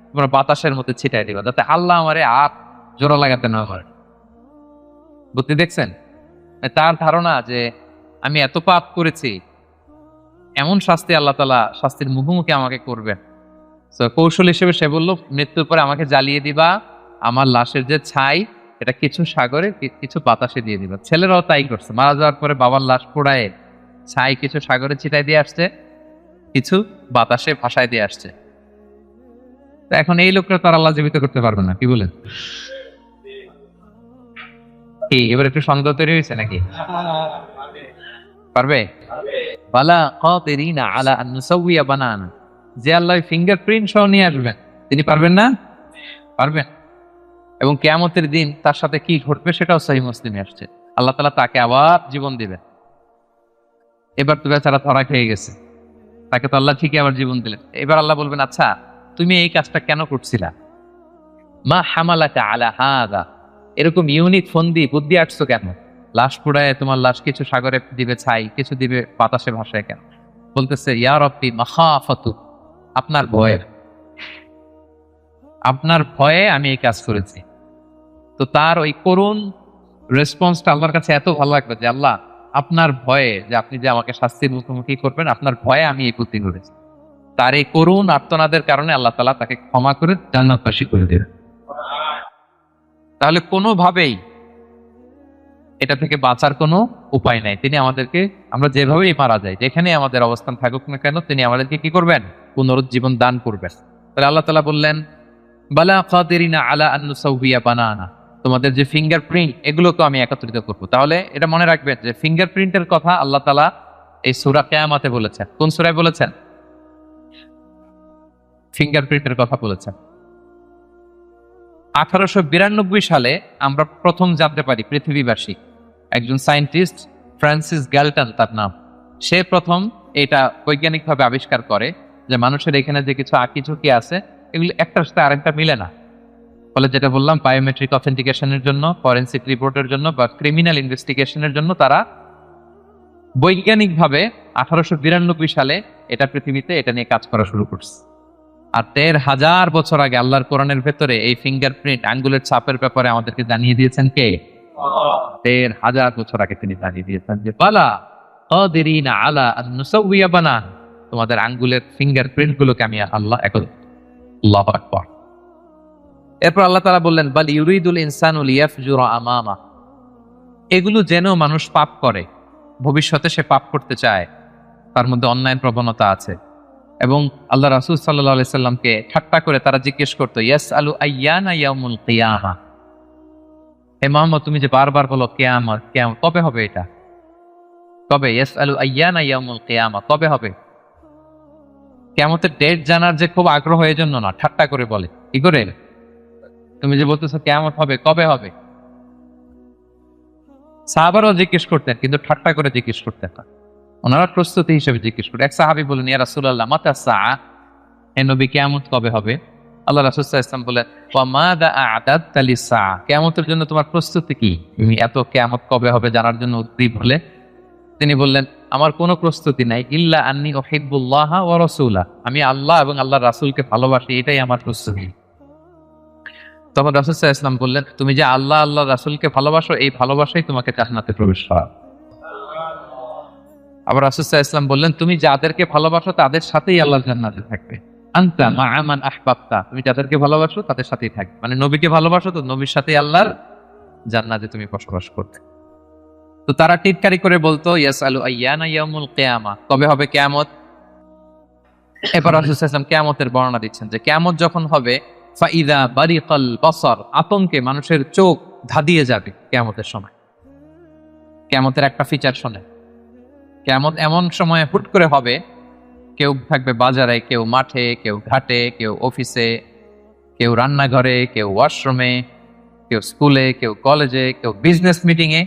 তোমরা বাতাসের মধ্যে ছিটাই দিবা, যাতে আল্লাহ আমারে আর জোড়া লাগাতে না পারে। বুদ্ধি দেখছেন? তার ধারণা যে আমি এত পাপ করেছি, এমন শাস্তি আল্লাহ তাআলা শাস্তির মুখোমুখি আমাকে করবেন। কৌশল হিসেবে সে বলল, মৃত্যুর পরে আমাকে জ্বালিয়ে দিবা, আমার লাশের যে ছাই, এটা কিছু সাগরে কিছু বাতাসে দিয়ে দিবা। ছেলেরাও তাই করছে, মারা যাওয়ার পরে বাবার লাশ পোড়ায় ছাই কিছু সাগরে ছিটাই দিয়ে আসছে, কিছু বাতাসে ভাসায় দিয়ে আসছে। তো এখন এই লোকটা তার আল্লাহ জীবিত করতে পারবে না। কি বলেন? কি এবার একটু সন্দেহ তৈরি হয়েছে নাকি? পারবে? বালা কাদিরিনা আলা আন নুসাউইয়া বানানা, যে আল্লাহ ফিঙ্গারপ্রিন্ট সহ নিয়ে আসবেন তিনি পারবেন না? পারবেন। এবং কিয়ামতের দিন তার সাথে কি ঘটবে সেটাও সহিহ মুসলিমে আসছে। আল্লাহ তাআলা তাকে আবার জীবন দিবেন। এবার তো বেচারা ধরা খেয়ে গেছে, তাকে তো আল্লাহ ঠিকই আবার জীবন দিলেন। এবার আল্লাহ বলবেন, আচ্ছা তুমি এই কাজটা কেন করছিলা? মা হামালাকা আলা হাদা, এরকম ইউনিক ফন্দি বুদ্ধি আটছো কেন? লাশ পুড়ায় তোমার লাশ কিছু সাগরে দিবে ছাই, কিছু দিবে বাতাসে ভাসায় কেন? বলতেছে, ইয়া রব্বি মাখাফাতু, আপনার ভয়ে, আপনার ভয়ে আমি এই কাজ করেছি। তো তার ওই করুণ রেসপন্সটা আল্লাহর কাছে এত ভালো লাগবে যে আল্লাহ আপনার ভয়ে, যে আপনি যে আমাকে শাস্তির মুখোমুখি করবেন, আপনার ভয়ে আমি এই বুদ্ধি করেছি। তার এই করুণ আর্তনাদের কারণে আল্লাহ তাআলা তাকে ক্ষমা করে জান্নাতবাসী করে দেবেন। তাহলে কোনোভাবেই এটা থেকে বাঁচার কোনো উপায় নাই। তিনি আমাদেরকে, আমরা যেভাবেই মারা যাই, যেখানে আমাদের অবস্থান থাকুক না কেন, তিনি আমাদেরকে কি করবেন? পুনরুজ্জীবন দান করবেন। তাহলে আল্লাহ তাআলা বললেন, বালা কাদিরিনা আলা আন নুসাউইয়া বানানা, তোমাদের যে ফিঙ্গারপ্রিন্ট এগুলোকে আমি একত্রিত করব। তাহলে এটা মনে রাখবেন যে ফিঙ্গারপ্রিন্টের কথা আল্লাহ তাআলা এই সূরা কিয়ামতে বলেছেন। কোন সূরায় বলেছেন? ফিঙ্গারপ্রিন্টের কথা বলেছেন। 1892 সালে আমরা প্রথম জানতে পারি, পৃথিবীবাসী, একজন সায়েন্টিস্ট ফ্রান্সিস গ্যালটন তার নাম, সে প্রথম এটা বৈজ্ঞানিকভাবে আবিষ্কার করে যে মানুষের এখানে যে কিছু আঁকিঝুঁকি আছে এগুলো একটার সাথে আরেকটা মিলে না। ফলে যেটা বললাম, বায়োমেট্রিক অথেন্টিকেশনের জন্য, ফরেনসিক রিপোর্টের জন্য বা ক্রিমিনাল ইনভেস্টিগেশনের জন্য তারা বৈজ্ঞানিকভাবে 1892 সালে এটা পৃথিবীতে এটা নিয়ে কাজ করা শুরু করছে। আর 13,000 বছর আগে আল্লাহর কোরআনের ভেতরে এই ফিঙ্গারপ্রিন্ট, আঙ্গুলের ছাপের ব্যাপারে আমাদেরকে জানিয়ে দিয়েছেন কে? 13,000 বছর আগে তিনি জানিয়ে দিয়েছেন যে বালা কাদিরিনা আলা আন নুসাউইয়া বানান, তোমাদের আঙ্গুলের ফিঙ্গারপ্রিন্ট গুলোকে আমি আল্লাহ আল্লাহু আকবার। এরপর আল্লাহ তাআলা বললেন, বাল ইউরিদুল ইনসানু লিয়াফজুরা আমামা, এগুলো যেন মানুষ পাপ করে, ভবিষ্যতে সে পাপ করতে চায়, তার মধ্যে অন্যায় প্রবণতা আছে। এবং আল্লাহ রাসূল সাল্লাল্লাহু আলাইহি সাল্লামকে ঠাট্টা করে তারা জিজ্ঞেস করতো, ইয়াসআলু আইয়ানা ইয়াউমুল কিয়ামা, হে মুহাম্মদ তুমি যে বারবার বলো কিয়ামত কিয়ামত, কবে হবে এটা? কবে? ইয়াসআলু আইয়ানা ইয়াউমুল কিয়ামা, কবে হবে? কিয়ামতের ডেট জানার যে খুব আগ্রহ, এই জন্য না, ঠাট্টা করে বলে। কি করে? তুমি যে বলতেছো কিয়ামত হবে, কবে হবে? সাহাবারাও জিজ্ঞেস করতেন, কিন্তু ঠাট্টা করে জিজ্ঞেস করতেন না, ওনারা প্রস্তুতি হিসেবে জিজ্ঞেস করতেন। এক সাহাবী বলেন, ইয়া রাসূলুল্লাহ মাতা সাআ, হে নবী কিয়ামত কবে হবে? আল্লাহ রাসূল সাল্লাল্লাহু আলাইহি ওয়াসাল্লাম বলেন, ওয়া মাযা আ'দাদতা লিস-সাআ, কিয়ামতের জন্য তোমার প্রস্তুতি কি? তুমি এত কিয়ামত কবে হবে জানার জন্য উদ্গ্রীব হলে? তিনি বললেন, আমার কোনো প্রস্তুতি নাই, ইল্লা আন্নী উহিব্বুল্লাহ ওয়া রাসূলা, আমি আল্লাহ এবং আল্লাহর রাসূলকে ভালোবাসি, এটাই আমার প্রস্তুতি। তখন রাসূল সাল্লাল্লাহু আলাইহি ওয়াসাল্লাম বললেন, তুমি যে আল্লাহ আল্লাহর রাসূলকে ভালোবাসো, এই ভালোবাসাই তোমাকে জান্নাতে প্রবেশ করাবে। আবার রাসূল সাল্লাল্লাহু আলাইহি ওয়াসাল্লাম বললেন, তুমি যাদেরকে ভালোবাসো তাদের সাথেই আল্লাহ জান্নাতে থাকবে। আনতা মা'a মান আহবাবতা, তুমি যাদেরকে ভালোবাসো তাদের সাথেই থাকবে, মানে নবীকে ভালোবাসো তো নবীর সাথেই আল্লাহর জান্নাতে তুমি বসবাস করবে। তো তারা টিটকারি করে বলতো, ইয়াসআলু আইয়ানা ইয়াউমুল কিয়ামা, কবে হবে কিয়ামত? এবার রাসূল সাল্লাল্লাহু আলাইহি ওয়াসাল্লাম কিয়ামতের বর্ণনা দিচ্ছেন যে কিয়ামত যখন হবে, ফাইদা বারিকাল বাসার, আতঙ্কে মানুষের চোখ ধাঁধিয়ে যাবে কিয়ামতের সময়। কিয়ামতের একটা ফিচার শোনেন, কিয়ামত এমন সময় হুট করে হবে, কেউ থাকবে বাজারে, কেউ মাঠে, কেউ ঘাটে, কেউ অফিসে, কেউ রান্নাঘরে, কেউ ওয়াশরুমে, কেউ স্কুলে, কেউ কলেজে, কেউ বিজনেস মিটিং এ।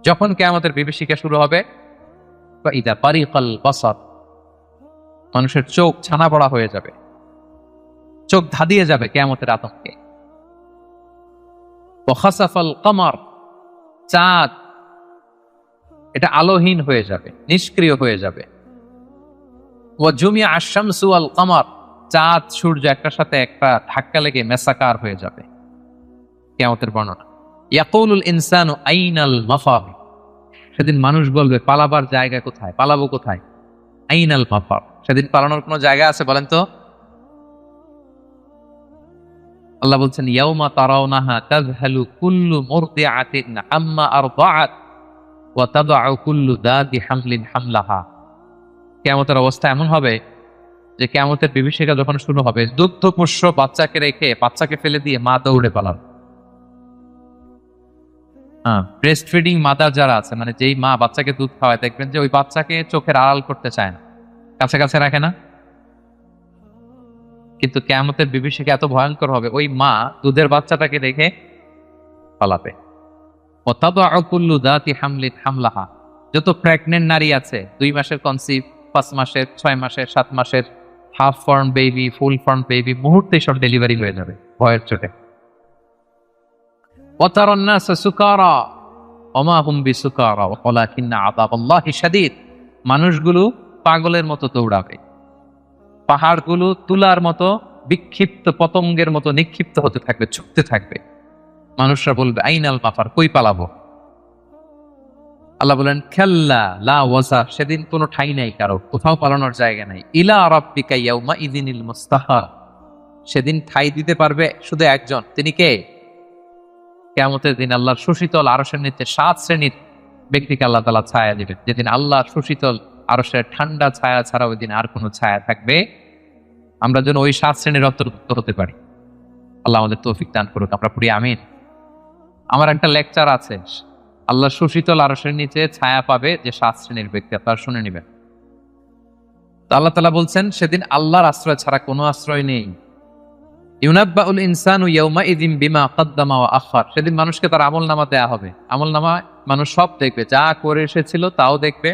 যখন কিয়ামতের বিভীষিকা শুরু হবে, ফাইদা বারিকাল বাসার, মানুষের চোখ ছানা বড়া হয়ে যাবে, চোখ ধাঁধিয়ে যাবে কিয়ামতের আতঙ্কে। ওয়া খাসাফাল কমার, চাঁদ এটা আলোহীন হয়ে যাবে, নিষ্ক্রিয় হয়ে যাবে। ওয়া জুমিয়া আশ-শামসু ওয়াল কমার, চাঁদ সূর্য একটার সাথে একটা ধাক্কা লেগে মেসাকার হয়ে যাবে। কিয়ামতের বর্ণনা, ইয়াকুলুল ইনসানু আইনাল মাফার, সেদিন মানুষ বলবে পালাবার জায়গা কোথায়, পালাবো কোথায়? আইনাল মাফার, সেদিন পালানোর কোনো জায়গা আছে বলেন তো? আল্লাহ বলছেন, ইয়াউমা তারাউনাহা তাযহালু কুল্লু মুরদিআতিন আম্মা আরদাআত ওয়া তাদউ কুল্লু দাতি হামলিন হামলাহা। কিয়ামতের অবস্থা এমন হবে যে কিয়ামতের বিভীষিকা যখন শুরু হবে, দুগ্ধপোষ্য বাচ্চাকে রেখে, বাচ্চাকে ফেলে দিয়ে মা দৌড়ে পালাবে। ব্রেস্ট ফিডিং মাদার যারা আছে, মানে যেই মা বাচ্চাকে দুধ খাওয়ায়, দেখবেন যে ওই বাচ্চাকে চোখের আড়াল করতে চায় না, কাছে কাছে রাখে না। কিন্তু কিয়ামতের বিভীষিকা এত ভয়ঙ্কর হবে, ওই মা দুধের বাচ্চাটাকে রেখে পালাবে। ওয়াতাদউ কুল্লু যাতি হামলিন হামলাহা, যত প্রেগন্যান্ট নারী আছে, 2 মাসের কনসিভ, 5 মাসের, 6 মাসের, 7 মাসের, half form baby, full form baby, মুহূর্তে সব ডেলিভারি হয়ে যাবে ভয়ের চোটে। ওয়াতারান নাস সুকারা ওমা হুম বিসুকারা ওয়ালাকিন্না আযাবাল্লাহি শাদীদ, মানুষগুলো পাগলের মতো দৌড়াবে, পাহাড়গুলো তুলার মতো বিক্ষিপ্ত পতঙ্গের মতো নিক্ষিপ্ত হতে থাকবে, ছুটতে থাকবে। মানুষরা বলবে আইনাল মাফার, কই পালাবো। আল্লাহ বলেন খাল্লা লা ওয়াজার, সেদিন কোনো ঠাই নাই, কারো কোথাও পালানোর জায়গা নাই। ইলা রাব্বিকা ইয়াউমা ইযিনিল মুস্তাহার, সেদিন ঠাই দিতে পারবে শুধু একজন, তিনি কে? কিয়ামতের দিন আল্লাহর সুশীতল আরশের নিচে 7 শ্রেণীর ব্যক্তিকে আল্লাহ তাআলা ছায়া দিবেন। যেদিন আল্লাহর সুশীতল আরশের ঠান্ডা ছায়া ছাড়া ওই দিন আর কোনো ছায়া থাকবে, আমরা যেন ওই 7 শ্রেণীর অন্তর্ভুক্ত হতে পারি। আল্লাহ আমাদের তৌফিক দান করুক, আমরা পড়ি আমিন। আমার একটা লেকচার আছে, আল্লাহ সুশীতল আরশের নিচে ছায়া পাবে যে 7 শ্রেণীর ব্যক্তি, আপনারা শুনে নেবেন। তো আল্লাহ তাআলা বলছেন সেদিন আল্লাহর আশ্রয় ছাড়া কোনো আশ্রয় নেই। ইউনাব্বাউল ইনসানু ইয়াউমাইযিন বিমা কদ্দামা ওয়া আখার, সেদিন মানুষকে তার আমলনামা দেয়া হবে। আমলনামা মানুষ সব দেখবে, যা করে এসেছিল তাও দেখবে,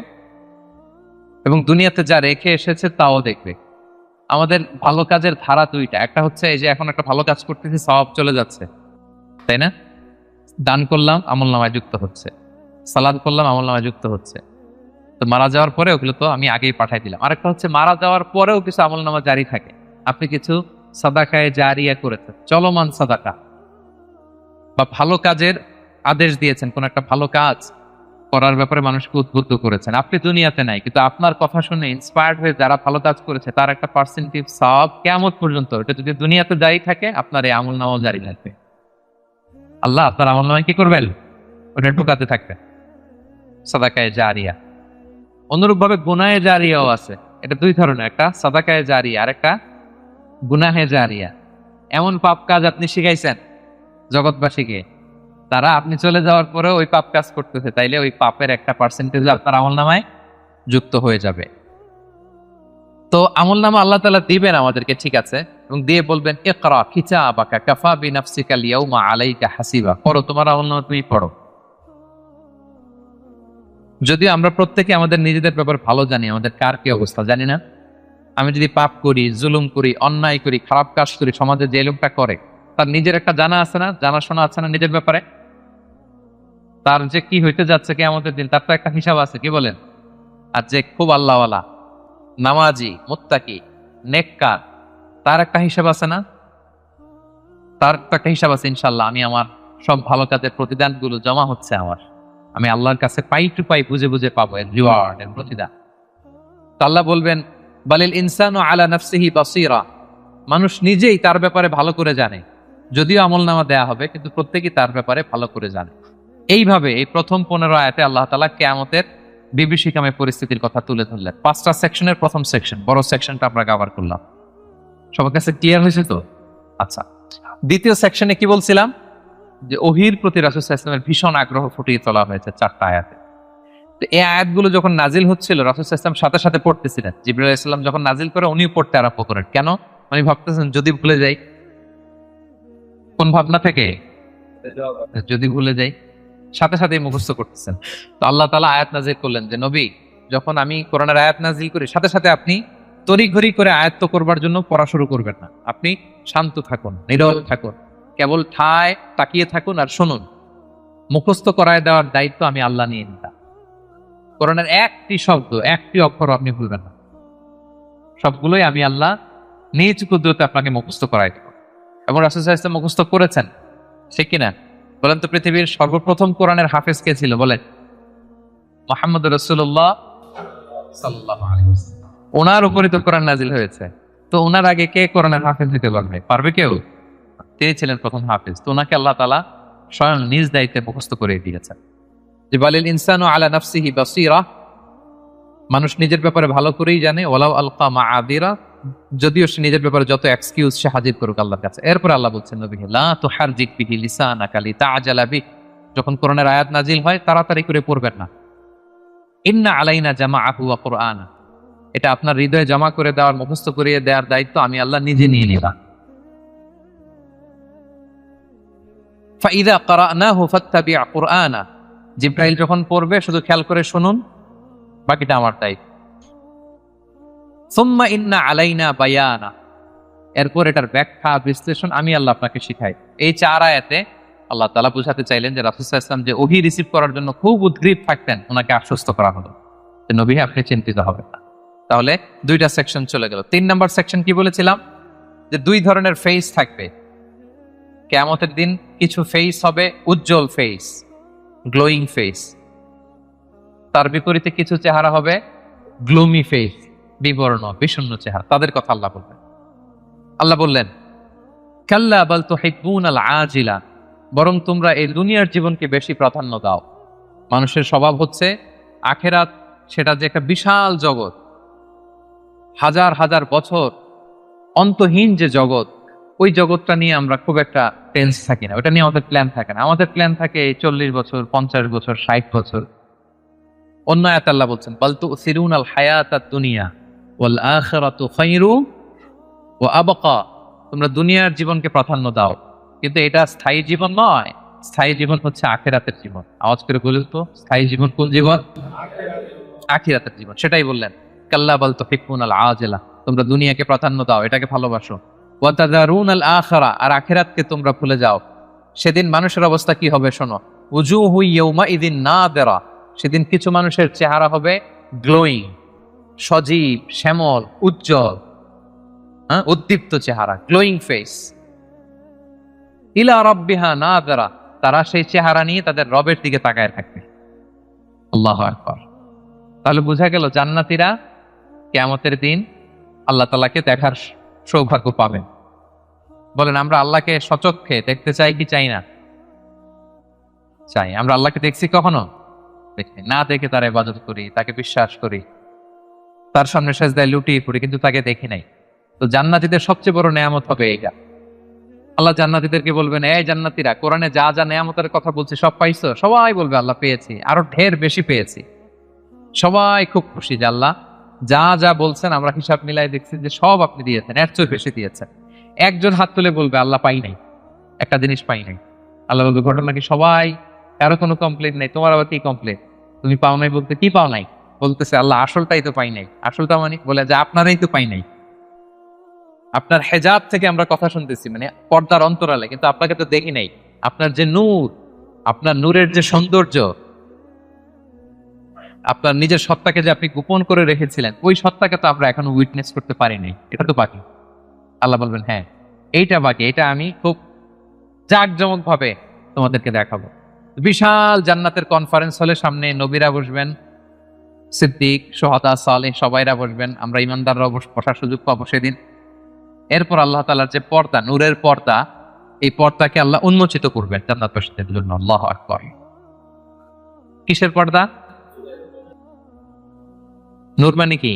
এবং দুনিয়াতে যা রেখে এসেছে তাও দেখবে। আমাদের ভালো কাজের ধারা 2টা, একটা হচ্ছে এই যে এখন একটা ভালো কাজ করতেছি, সওয়াব চলে যাচ্ছে, তাই না? দান করলাম, আমলনামায় যুক্ত হচ্ছে, সালাত করলাম, আমলনামায় যুক্ত হচ্ছে। তো মারা যাওয়ার পরে ওগুলো তো আমি আগেই পাঠাই দিলাম। আরেকটা হচ্ছে মারা যাওয়ার পরেও কিছু আমলনামা জারি থাকে, আপনি কিছু সাদাকায়ে জারিয়া করেছেন, চলমান সাদাকা, বা ভালো কাজের আদেশ দিয়েছেন, কোন একটা ভালো কাজ করার ব্যাপারে মানুষকে উদ্বুদ্ধ করেছেন। আপনি দুনিয়াতে নাই, কিন্তু আপনার কথা শুনে ইন্সপায়ার্ড হয়ে যারা ভালো কাজ করেছে তার একটা পার্সেন্টেজ সওয়াব কিয়ামত পর্যন্ত, এটা যদি দুনিয়াতে জারি থাকে আপনার এই আমলনামাও জারি থাকবে। আল্লাহ আপনার আমলনামায় কি করবেন? ওটা ঢুকাতে থাকবেন, সাদাকায়ে জারিয়া। অনুরূপভাবে গুনাহে জারিয়াও আছে, এটা 2 ধরনের, একটা সাদাকায়ে জারিয়া আর একটা গুনাহে জারিয়া। এমন পাপ কাজ আপনি শিখাইছেন জগৎবাসীকে, তারা আপনি চলে যাওয়ার পরে ওই পাপ কাজ করতেছে, তাইলে ওই পাপের একটা পার্সেন্টেজ আপনার আমলনামায় যুক্ত হয়ে যাবে। তো আমলনামা আল্লাহ তাআলা দিবেন আমাদেরকে, ঠিক আছে, এবং দিয়ে বলবেন ইকরা কিতাবাকা কাফা বিনাফসিকা আল-ইয়াউমা আলাইকা হাসিবা, পড়ো তোমার আমলনামা তুমি পড়ো। যদিও আমরা প্রত্যেকে আমাদের নিজেদের ব্যাপারে ভালো জানি, আমাদের কার কি অবস্থা জানি না। আমি যদি পাপ করি, জুলুম করি, অন্যায় করি, খারাপ কাজ করি, সমাজে যে লোকটা করে তার নিজের একটা জানা আছে না, জানাশোনা আছে না নিজের ব্যাপারে, তার যে কি হইতে যাচ্ছে কিয়ামতের দিন তার তো একটা হিসাব আছে, কি বলেন? আর যে খুব আল্লাহওয়ালা, নামাজি, মুত্তাকি, নেককার, তার একটা হিসাব আছে না? তার তো একটা হিসাব আছে, ইনশাল্লাহ আমি আমার সব ভালো কাজের প্রতিদানগুলো জমা হচ্ছে আমার, আমি আল্লাহর কাছে পাই টু পাই বুঝে বুঝে পাবো এর রিওয়ার্ড, এর প্রতিদান। তো আল্লাহ বলবেন বালিল ইনসানু আলা নাফসিহি বাসীরা, মানুষ নিজেই তার ব্যাপারে ভালো করে জানে, যদিও আমলনামা দেয়া হবে কিন্তু প্রত্যেকেই তার ব্যাপারে ভালো করে জানে। এইভাবে এই প্রথম 15 আয়াতে আল্লাহ তাআলা কিয়ামতের বিভীষিকাময় পরিস্থিতির কথা তুলে ধরলেন। 5টা সেকশনের প্রথম সেকশন, বড় সেকশনটা আমরা কভার করলাম। সবার কাছে ক্লিয়ার হয়েছে তো? আচ্ছা, দ্বিতীয় সেকশনে কি বলছিলাম? যে ওহীর প্রতি রাসূল সাল্লাল্লাহু আলাইহি ওয়াসাল্লামের ভীষণ আগ্রহ ফুটিয়ে তোলা হয়েছে 4টা আয়াতে। তো এই আয়াতগুলো যখন নাজিল হচ্ছিল রাসূল সাল্লাল্লাহু আলাইহি ওয়াসাল্লাম সাথে সাথে পড়তেছিলেন। জিবরাইল আলাইহিস সালাম যখন নাজিল করে উনিও পড়তে আরম্ভ করেন। কেন? উনি ভাবতেছেন যদি ভুলে যাই। কোন ভাবনা থেকে? যদি ভুলে যাই, সাথে সাথে মুখস্থ করতেছেন। তো আল্লাহ তাআলা আয়াত নাজিল করলেন যে নবী, যখন আমি কোরআনের আয়াত নাজিল করি সাথে সাথে আপনি তড়িঘড়ি করে আয়াত্ত করবার জন্য পড়া শুরু করবেন না। আপনি শান্ত থাকুন, নীরব থাকুন, কেবল ঠায় তাকিয়ে থাকুন আর শুনুন। মুখস্থ করায় দেওয়ার দায়িত্ব আমি আল্লাহ নিয়ে নিতাম। কোরআনের একটি শব্দ, একটি অক্ষর আপনি ভুলবেন না, সবগুলোই আমি আল্লাহ নিজ কুদরতে আপনাকে মুখস্থ করাই দেব। এবং রাসূল সাল্লাল্লাহু আলাইহি ওয়াসাল্লাম মুখস্থ করেছেন, ঠিক কিনা? বলেন তো, পৃথিবীর সর্বপ্রথম কোরআনের হাফেজ কে ছিল? বলেন। মুহাম্মদ রাসূলুল্লাহ সাল্লাল্লাহু আলাইহি ওয়াসাল্লাম। ওনার উপরই তো কোরআন নাজিল হয়েছে। তো ওনার আগে কে কোরআনের হাফেজ হতে পারবে? পারবে কেউ? তিনি ছিলেন প্রথম হাফেজ। তো ওনাকে আল্লাহ তাআলা স্বয়ং নিজ দায়িত্বে মুখস্থ করে দিয়েছেন। যে বালিল ইনসানু আলা নাফসিহি বাসীরা, মানুষ নিজের ব্যাপারে ভালো করেই জানে। ওয়ালাউ আলকা মাআযিরা, যদিও সে নিজের ব্যাপারে যত এক্সকিউজ সে হাজির করুক আল্লাহর কাছে। এরপর আল্লাহ বলছেন নবীকে লা তুহারজিক বিহি লিসানাকা লিতাআজালা বিহি, যখন কোরআনের আয়াত নাজিল হয় তাড়াতাড়ি করে পড়বেন না। ইন্না আলাইনা জামাআহু ওয়া কুরআনা, এটা আপনার হৃদয়ে জমা করে দেওয়ার, মুখস্থ করিয়ে দেওয়ার দায়িত্ব আমি আল্লাহ নিজে নিয়ে নিলাম। ফাইদা ক্বারানাহু ফাত্তাবি' কুরআনা, জিবরাইল যখন পড়বে শুধু খেয়াল করে শুনুন, বাকিটা আমার দায়িত্ব। সুম্মা ইন্না আলাইনা বায়ানা, এরপর এটার ব্যাখ্যা বিশ্লেষণ আমি আল্লাহ আপনাকে শিখাই। এই 4 আয়াতে আল্লাহ তাআলা বুঝাতে চাইলেন যে রাসূল সাল্লাল্লাহু আলাইহি ওয়াসাল্লাম যে ওহী রিসিভ করার জন্য খুব উদ্গ্রীব থাকতেন, ওনাকে আশ্বস্ত করা হলো যে নবী আপনি চিন্তিত হবেন না। তাহলে 2টা সেকশন চলে গেল। 3 নাম্বার সেকশন কি বলেছিলাম? যে 2 ধরনের ফেস থাকবে কিয়ামতের দিন। কিছু ফেস হবে উজ্জ্বল ফেস, গ্লোয়িং ফেস। তার বিপরীতে কিছু চেহারা হবে গ্লুমি ফেস, বিবর্ণ বিষণ্ণ চেহারা। তাদের কথা আল্লাহ বলবেন। আল্লাহ বললেন, কাল্লা বাল তুহিব্বুনাল আজিলা, বরং তোমরা এই দুনিয়ার জীবনকে বেশি প্রাধান্য দাও। মানুষের স্বভাব হচ্ছে আখেরাত, সেটা যে একটা বিশাল জগৎ, হাজার হাজার বছর অন্তহীন যে জগৎ, ওই জগৎটা নিয়ে আমরা খুব একটা টেন্স থাকি না, ওটা নিয়ে আমাদের প্ল্যান থাকে না। আমাদের প্ল্যান থাকে 40 বছর, 50 বছর, 60 বছর। অন্য আয়াতে আল্লাহ বলছেন, বাল তুসিরুনাল হায়াতাদ দুনিয়া ওয়াল আখিরাতু খায়রু ওয়া আবকা, তোমরা দুনিয়ার জীবনকে প্রাধান্য দাও, কিন্তু এটা স্থায়ী জীবন নয়। স্থায়ী জীবন হচ্ছে আখিরাতের জীবন। আওয়াজ করে বলুন তো, স্থায়ী জীবন কোন জীবন? আখিরাতের জীবন। সেটাই বললেন, কাল্লা বাল তুহিব্বুনাল আজিলা, তোমরা দুনিয়াকে প্রাধান্য দাও, এটাকে ভালোবাসো। ওয়া তাযারুনাল আখিরা, আর আখিরাতকে তোমরা ভুলে যাও। সেদিন মানুষের অবস্থা কি হবে শোনো, উজুহু ইয়াউমাইযিন নাদিরা, সেদিন কিছু মানুষের চেহারা হবে গ্লোয়িং, সজীব, শ্যামল, উজ্জ্বল, উদ্দীপ্ত চেহারা, গ্লোয়িং ফেস। ইলা রাব্বিহা নাযরা, তারা সেই চেহারা নিয়ে তাদের রবের দিকে তাকায় থাকবে। আল্লাহু আকবার। তাহলে বোঝা গেল জান্নাতীরা কিয়ামতের দিন আল্লাহ তাআলাকে দেখার সৌভাগ্য পাবেন। বলেন, আমরা আল্লাহকে সচক্ষে দেখতে চাই কি চাই না? চাই। আমরা আল্লাহকে দেখছি কখনো? দেখি না। দেখে তার ইবাদত করি, তাকে বিশ্বাস করি, তার সামনে সেজদায় লুটিয়ে পড়ি, কিন্তু তাকে দেখি নাই। তো জান্নাতীদের সবচেয়ে বড় নেয়ামত হবে এইটা। আল্লাহ জান্নাতীদেরকে বলবেন, এই জান্নাতীরা, কোরআনে যা যা নেয়ামতের কথা বলছি সব পাইছো? সবাই বলবে আল্লাহ পেয়েছি, আরো ঢের বেশি পেয়েছি। সবাই খুব খুশি যে আল্লাহ যা যা বলছেন আমরা হিসাব মিলাই দেখছি যে সব আপনি দিয়েছেন, এর চেয়ে বেশি দিয়েছেন। একজন হাত তুলে বলবে আল্লাহ পাই নাই, একটা জিনিস পাই নাই। আল্লাহ বলবে, ঘটনা কি? সবাই, কারো কোনো কমপ্লেন নাই। তোমার আবার কি কমপ্লেন? তুমি পাও নাই বলতে কি পাও নাই? বলতেছে আল্লাহ আসলটাই তো পাই নাই। আসলটা মানে বলে যে আপনারাই তো পাই নাই। আপনার হেজাব থেকে আমরা কথা শুনতেছি, মানে পর্দার অন্তরালে, কিন্তু আপনাকে তো দেখি নাই। আপনার যে নূর, আপনার নূরের যে সৌন্দর্য, আপনার নিজের সত্তাকে যে আপনি গোপন করে রেখেছিলেন, ওই সত্তাকে তো আমরা এখনো উইটনেস করতে পারি নাই। এটা তো বাকি। আল্লাহ বলবেন, হ্যাঁ এইটা বাকি, এটা আমি খুব জাঁকজমক ভাবে তোমাদেরকে দেখাবো। বিশাল জান্নাতের কনফারেন্স হলে সামনে নবীরা বসবেন, সিদ্দিক, শুহাদা, সালেহ সবাইরা বসবেন। আমরা ইমানদাররা বসার সুযোগ পাবো সেদিন। এরপর আল্লাহ তাআলার যে পর্দা, নূরের পর্দা, এই পর্দাকে আল্লাহ উন্মোচিত করবেন জান্নাতবাসীদের জন্য। আল্লাহু আকবার। কিসের পর্দা? নূর মানে কি?